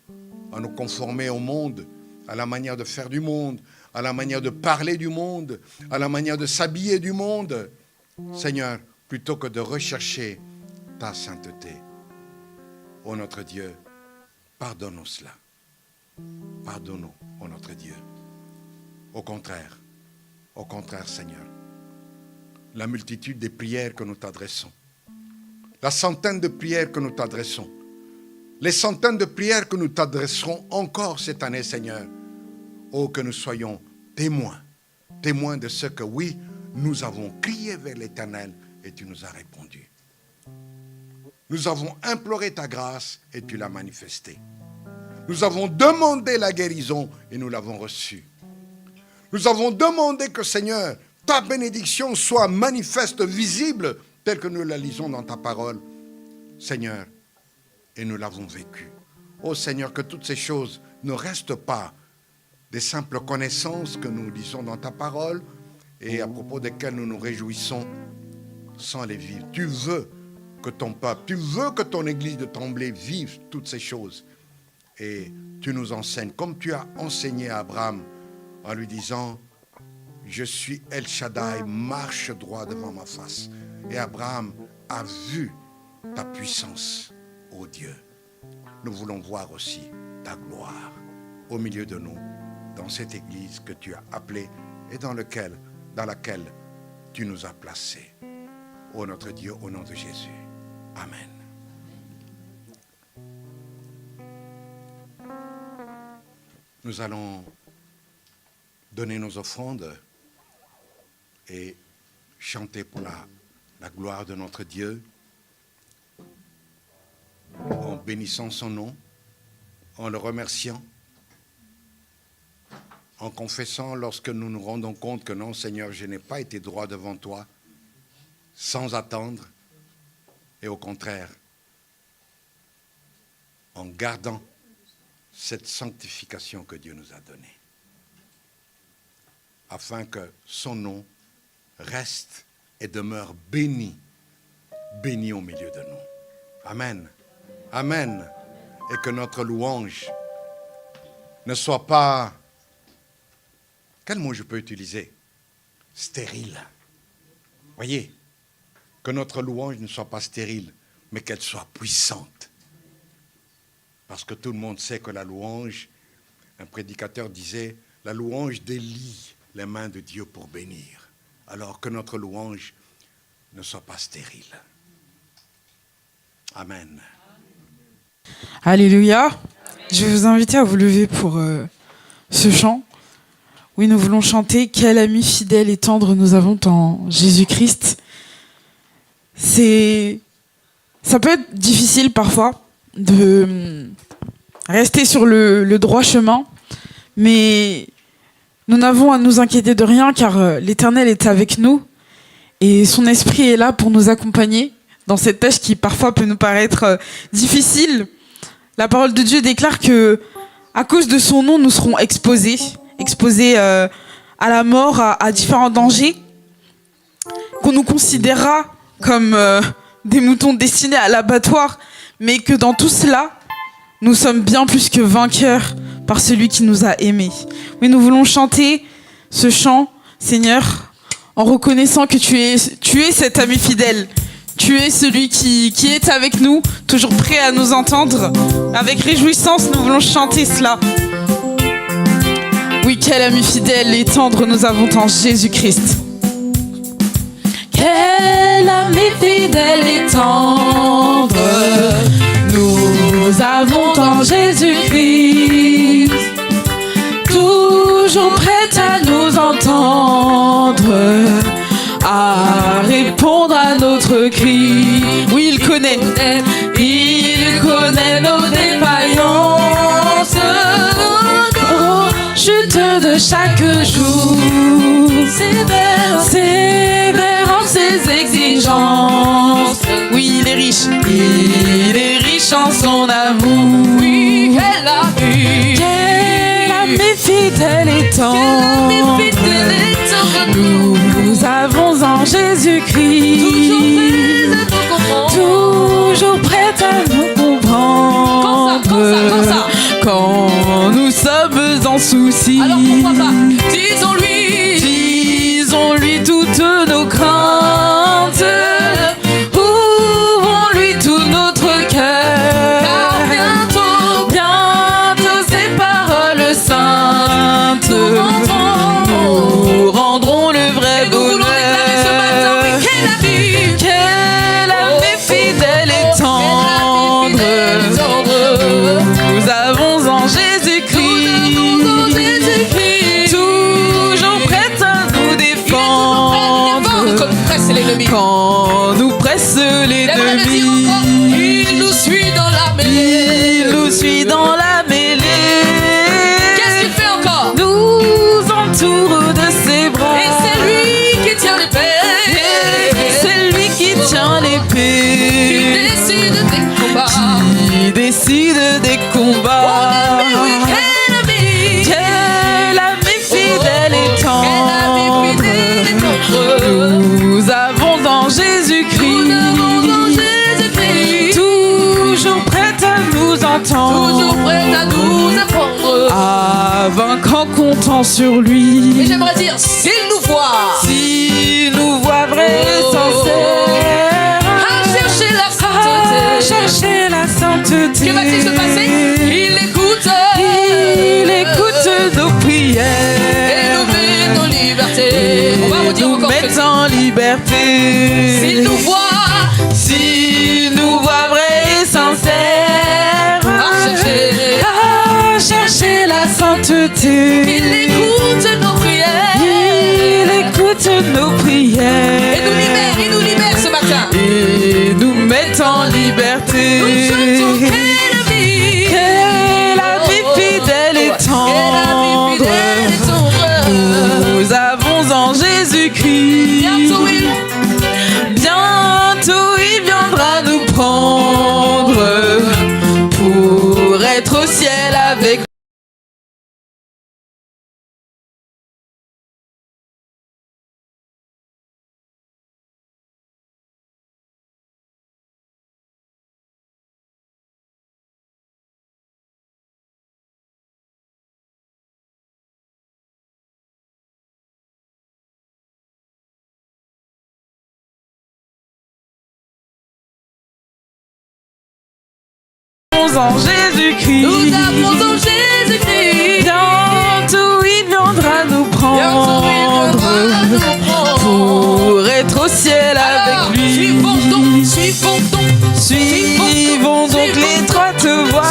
à nous conformer au monde, à la manière de faire du monde, à la manière de parler du monde, à la manière de s'habiller du monde. Seigneur, plutôt que de rechercher ta sainteté. Ô notre Dieu, pardonne-nous cela. Pardonne-nous, ô notre Dieu. Au contraire, Seigneur, la multitude des prières que nous t'adressons, la centaine de prières que nous t'adressons, les centaines de prières que nous t'adresserons encore cette année, Seigneur, oh, que nous soyons témoins de ce que, oui, nous avons crié vers l'Éternel et tu nous as répondu. Nous avons imploré ta grâce et tu l'as manifestée. Nous avons demandé la guérison et nous l'avons reçue. Nous avons demandé que, Seigneur, ta bénédiction soit manifeste, visible, telle que nous la lisons dans ta parole, Seigneur, et nous l'avons vécue. Oh Seigneur, que toutes ces choses ne restent pas des simples connaissances que nous lisons dans ta parole et à propos desquelles nous nous réjouissons sans les vivre. Tu veux que ton peuple, tu veux que ton Église de Tremblay vive toutes ces choses. Et tu nous enseignes, comme tu as enseigné à Abraham, en lui disant, je suis El Shaddai, marche droit devant ma face. Et Abraham a vu ta puissance, ô Dieu. Nous voulons voir aussi ta gloire au milieu de nous, dans cette Église que tu as appelée et dans laquelle tu nous as placés. Ô notre Dieu, au nom de Jésus. Amen. Nous allons donner nos offrandes et chanter pour la gloire de notre Dieu, en bénissant son nom, en le remerciant, en confessant lorsque nous nous rendons compte que non, Seigneur, je n'ai pas été droit devant toi, sans attendre, et au contraire, en gardant cette sanctification que Dieu nous a donnée, afin que son nom reste et demeure béni au milieu de nous. Amen. Amen. Et que notre louange ne soit pas, quel mot je peux utiliser? Stérile. Voyez, que notre louange ne soit pas stérile, mais qu'elle soit puissante. Parce que tout le monde sait que la louange, un prédicateur disait, la louange délie les mains de Dieu pour bénir. Alors que notre louange ne soit pas stérile. Amen. Alléluia. Je vais vous inviter à vous lever pour ce chant. Oui, nous voulons chanter « Quel ami fidèle et tendre nous avons en Jésus-Christ ». Ça peut être difficile parfois de rester sur le droit chemin. Mais nous n'avons à nous inquiéter de rien car l'Éternel est avec nous et son esprit est là pour nous accompagner dans cette tâche qui parfois peut nous paraître difficile. La parole de Dieu déclare que à cause de son nom, nous serons exposés à la mort, à différents dangers, qu'on nous considérera comme des moutons destinés à l'abattoir, mais que dans tout cela, nous sommes bien plus que vainqueurs par celui qui nous a aimés. Oui, nous voulons chanter ce chant, Seigneur, en reconnaissant que tu es cet ami fidèle. Tu es celui qui est avec nous, toujours prêt à nous entendre. Avec réjouissance, nous voulons chanter cela. Oui, quel ami fidèle et tendre nous avons en Jésus-Christ. Quel ami fidèle et tendre nous avons en Jésus-Christ, toujours prêt à nous entendre, à répondre à notre cri. Oui, il connaît nos défaillances, chute de chaque jour, sévère en ses exigences. Oui, il est riche En son amour. Oui, quel ami fidèle et tendre nous avons en Jésus-Christ, toujours prêt à nous comprendre quand nous sommes en souci. Alors pourquoi pas? Disons-lui toutes nos craintes, ouvrons-lui tout notre cœur, car bientôt ces paroles saintes nous rendront le vrai bonheur. Quel ami fidèle et tendre nous avons en Jésus-Christ, toujours prêt à nous défendre quand nous presse l'ennemi. Il nous suit dans la mêlée. Il nous suit dans la mêlée. Qu'est-ce qu'il fait encore? Nous entoure de ses bras. Et c'est lui qui tient l'épée. C'est lui qui tient l'épée. Qui décide des combats. Quel ami fidèle et tendre nous avons en Jésus-Christ, toujours prêt à nous entendre, à vaincre en comptant sur lui. Et j'aimerais dire, s'il nous voit vrai et sincère, à chercher la sainteté, que va-t-il se passer? Il écoute nos prières et nous met en liberté. On va redire nous encore met en liberté. S'il nous voit vrai et sincère, à chercher la sainteté, il écoute nos prières. Il écoute nos prières Et nous libère ce matin. et nous met en liberté. Nous chantons Quel ami fidèle et tendre nous avons en Jésus-Christ. Bientôt il viendra nous prendre pour être au ciel avec lui. En Jésus-Christ, Nous avons en Jésus-Christ. bientôt il viendra nous prendre pour être au ciel Alors, avec lui. Suivons donc l'étroite voie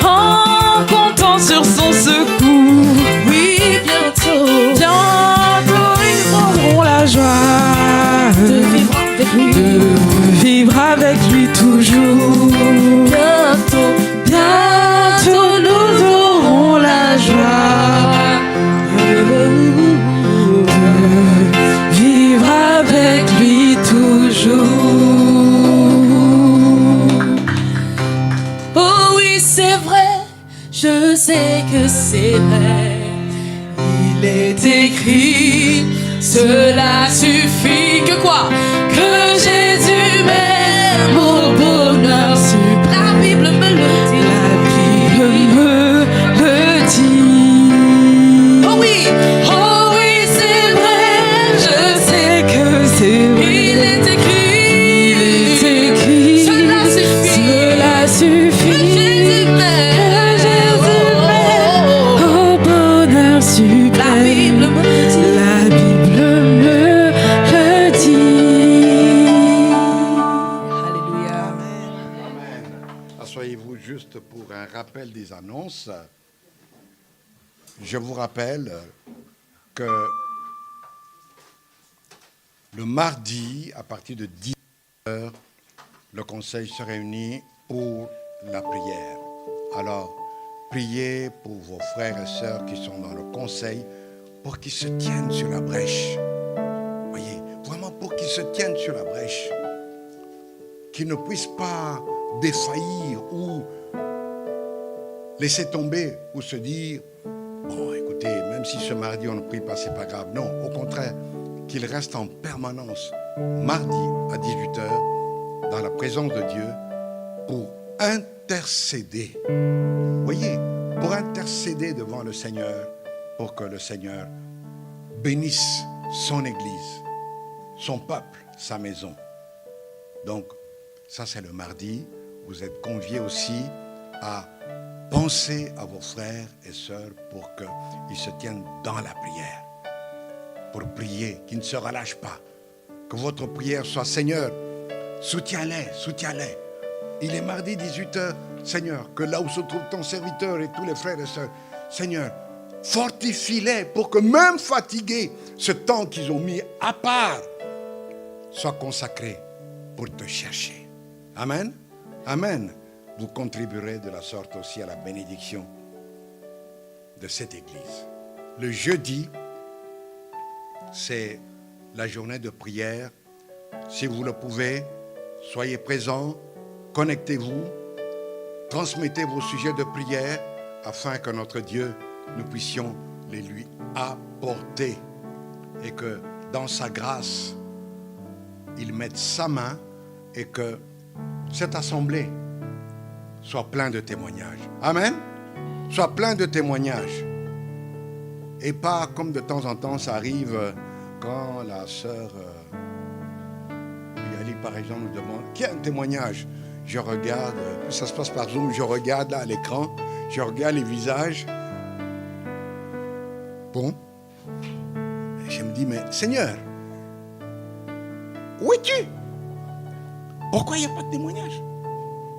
en comptant sur son secours. Oui, bientôt. Ils prendront la joie de vivre avec lui toujours. Bientôt. sais que c'est vrai. Il est écrit, cela suffit. Que quoi? Que Jésus m'aime au bonheur suprême. La Bible me le dit. La Bible me le dit. Oh oui, c'est vrai. Je sais que c'est vrai. Il est écrit, cela suffit. Que Jésus m'aime au bonheur suprême. La Bible me le dit. Alléluia. Amen. Asseyez-vous juste pour un rappel des annonces. Je vous rappelle que le mardi, à partir de 10h, le conseil se réunit pour la prière. Alors, priez pour vos frères et sœurs qui sont dans le conseil pour qu'ils se tiennent sur la brèche. Voyez, vraiment pour qu'ils se tiennent sur la brèche. Qu'ils ne puissent pas défaillir ou laisser tomber ou se dire bon, écoutez, même si ce mardi on ne prie pas, c'est pas grave. Non, au contraire, qu'ils restent en permanence mardi à 18h dans la présence de Dieu pour intercéder. Voyez, pour intercéder devant le Seigneur, pour que le Seigneur bénisse son Église, son peuple, sa maison. Donc, ça c'est le mardi. Vous êtes conviés aussi à penser à vos frères et sœurs pour qu'ils se tiennent dans la prière. Pour prier, qu'ils ne se relâchent pas. Que votre prière soit, Seigneur, soutiens-les. Il est mardi 18h, Seigneur, que là où se trouve ton serviteur et tous les frères et sœurs, Seigneur, fortifie-les pour que même fatigués, ce temps qu'ils ont mis à part soit consacré pour te chercher. Amen. Amen. Vous contribuerez de la sorte aussi à la bénédiction de cette église. Le jeudi, c'est la journée de prière. Si vous le pouvez, soyez présents, connectez-vous, transmettez vos sujets de prière afin que notre Dieu, nous puissions les lui apporter et que dans sa grâce, il mette sa main et que cette assemblée soit pleine de témoignages. Amen. Soit plein de témoignages. Et pas comme de temps en temps ça arrive quand la sœur Yali par exemple nous demande qui a un témoignage. Je regarde, ça se passe par Zoom, je regarde là à l'écran, je regarde les visages. Bon. Et je me dis, mais Seigneur, où es-tu? Pourquoi il n'y a pas de témoignage?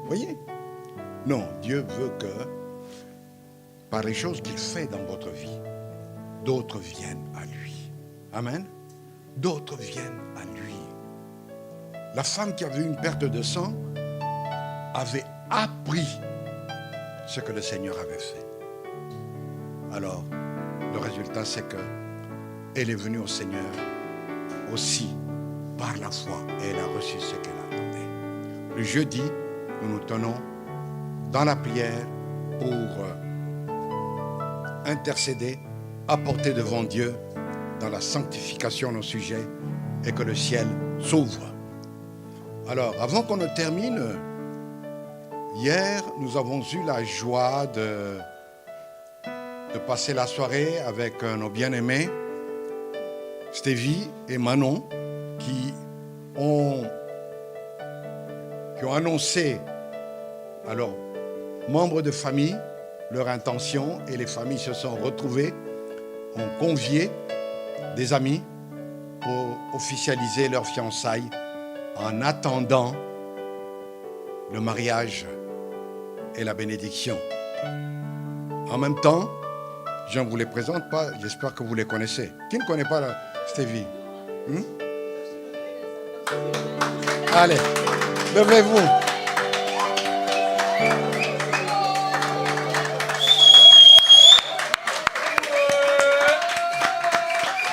Vous voyez? Non, Dieu veut que, par les choses qu'il fait dans votre vie, d'autres viennent à lui. Amen. D'autres viennent à lui. La femme qui avait eu une perte de sang avait appris ce que le Seigneur avait fait. Alors, le résultat, c'est que elle est venue au Seigneur aussi par la foi et elle a reçu ce qu'elle attendait. Le jeudi, nous nous tenons dans la prière pour intercéder, apporter devant Dieu dans la sanctification nos sujets et que le ciel s'ouvre. Alors, avant qu'on ne termine, hier, nous avons eu la joie de passer la soirée avec nos bien-aimés, Stevie et Manon, qui ont annoncé, alors, membres de famille, leur intention, et les familles se sont retrouvées, ont convié des amis pour officialiser leur fiançailles en attendant le mariage et la bénédiction. En même temps, je ne vous les présente pas, j'espère que vous les connaissez. Qui ne connaît pas Stevie? Allez, levez-vous.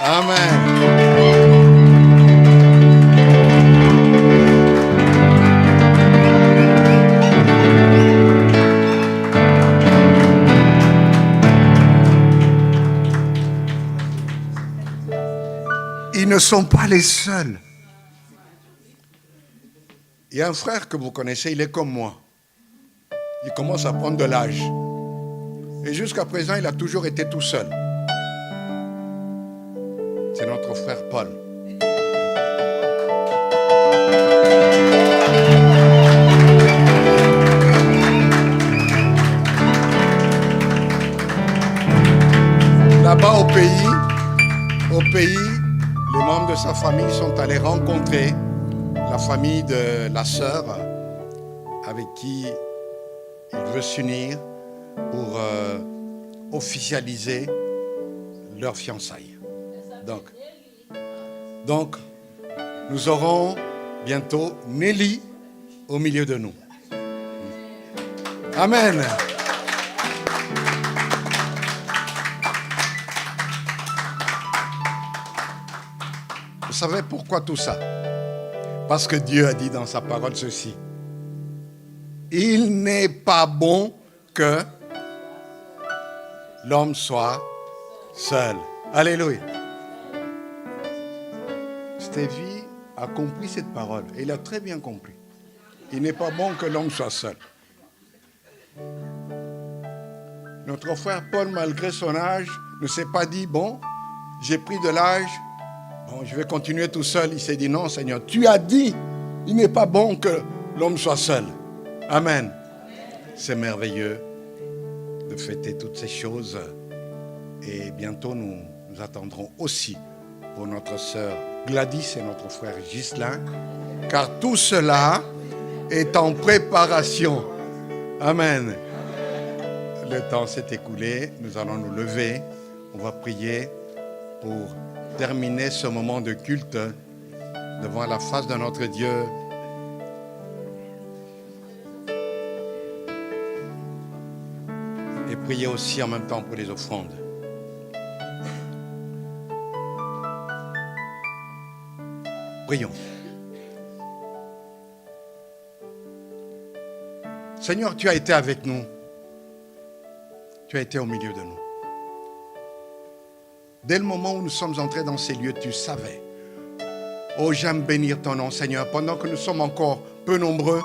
Amen. ils ne sont pas les seuls. Il y a un frère que vous connaissez, il est comme moi. Il commence à prendre de l'âge. Et jusqu'à présent, il a toujours été tout seul. C'est notre frère Paul. Là-bas au pays, les membres de sa famille sont allés rencontrer la famille de la sœur avec qui il veut s'unir pour officialiser leur fiançailles. Donc, nous aurons bientôt Nelly au milieu de nous. Amen. Vous savez pourquoi tout ça? Parce que Dieu a dit dans sa parole ceci. Il n'est pas bon que l'homme soit seul. Alléluia. Stevie a compris cette parole. Et il a très bien compris. Il n'est pas bon que l'homme soit seul. Notre frère Paul, malgré son âge, ne s'est pas dit, bon, j'ai pris de l'âge, bon, je vais continuer tout seul. Il s'est dit, non Seigneur, tu as dit, il n'est pas bon que l'homme soit seul. Amen. C'est merveilleux de fêter toutes ces choses. Et bientôt, nous attendrons aussi pour notre sœur Gladys et notre frère Ghislain, car tout cela est en préparation. Amen. Le temps s'est écoulé, nous allons nous lever, on va prier pour terminer ce moment de culte devant la face de notre Dieu. Et prier aussi en même temps pour les offrandes. Prions. Seigneur, tu as été avec nous. Tu as été au milieu de nous. Dès le moment où nous sommes entrés dans ces lieux, tu savais. Oh, j'aime bénir ton nom, Seigneur, pendant que nous sommes encore peu nombreux.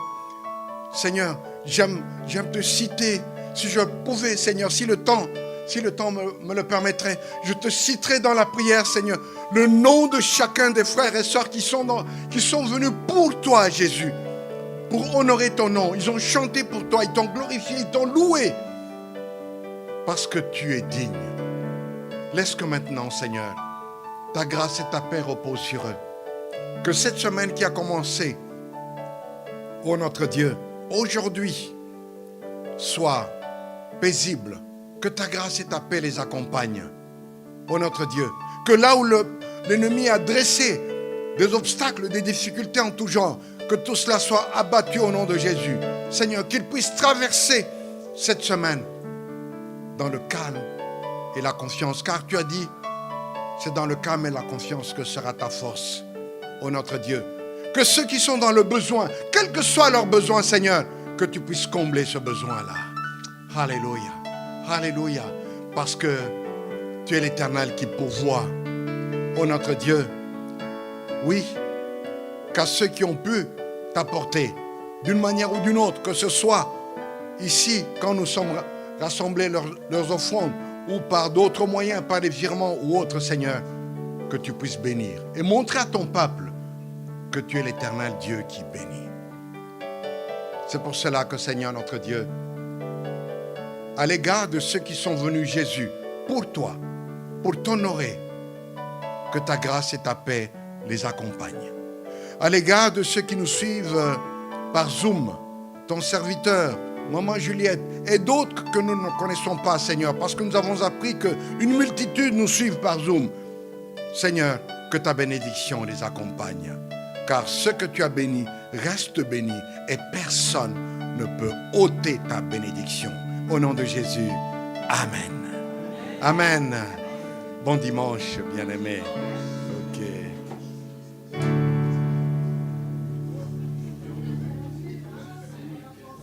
Seigneur, j'aime te citer. Si je pouvais, Seigneur, si le temps me le permettrait, je te citerai dans la prière, Seigneur, le nom de chacun des frères et sœurs qui sont venus pour toi, Jésus, pour honorer ton nom. Ils ont chanté pour toi, ils t'ont glorifié, ils t'ont loué, parce que tu es digne. Laisse que maintenant, Seigneur, ta grâce et ta paix reposent sur eux. Que cette semaine qui a commencé, ô notre Dieu, aujourd'hui, soit paisible. Que ta grâce et ta paix les accompagnent, ô notre Dieu. Que là où l'ennemi a dressé des obstacles, des difficultés en tout genre, que tout cela soit abattu au nom de Jésus. Seigneur, qu'il puisse traverser cette semaine dans le calme et la confiance. Car tu as dit, c'est dans le calme et la confiance que sera ta force, ô notre Dieu. Que ceux qui sont dans le besoin, quel que soit leur besoin, Seigneur, que tu puisses combler ce besoin-là. Alléluia. Alléluia. Parce que tu es l'Éternel qui pourvoit, ô notre Dieu. Oui, qu'à ceux qui ont pu t'apporter d'une manière ou d'une autre, que ce soit ici, quand nous sommes rassemblés leurs offrandes, ou par d'autres moyens, par les virements ou autres, Seigneur, que tu puisses bénir. Et montrer à ton peuple que tu es l'Éternel Dieu qui bénit. C'est pour cela que, Seigneur, notre Dieu, à l'égard de ceux qui sont venus, Jésus, pour toi, pour t'honorer, que ta grâce et ta paix les accompagnent. À l'égard de ceux qui nous suivent par Zoom, ton serviteur, Maman Juliette, et d'autres que nous ne connaissons pas, Seigneur, parce que nous avons appris qu'une multitude nous suit par Zoom. Seigneur, que ta bénédiction les accompagne, car ce que tu as béni reste béni, et personne ne peut ôter ta bénédiction. Au nom de Jésus, Amen. Amen. Bon dimanche, bien-aimés.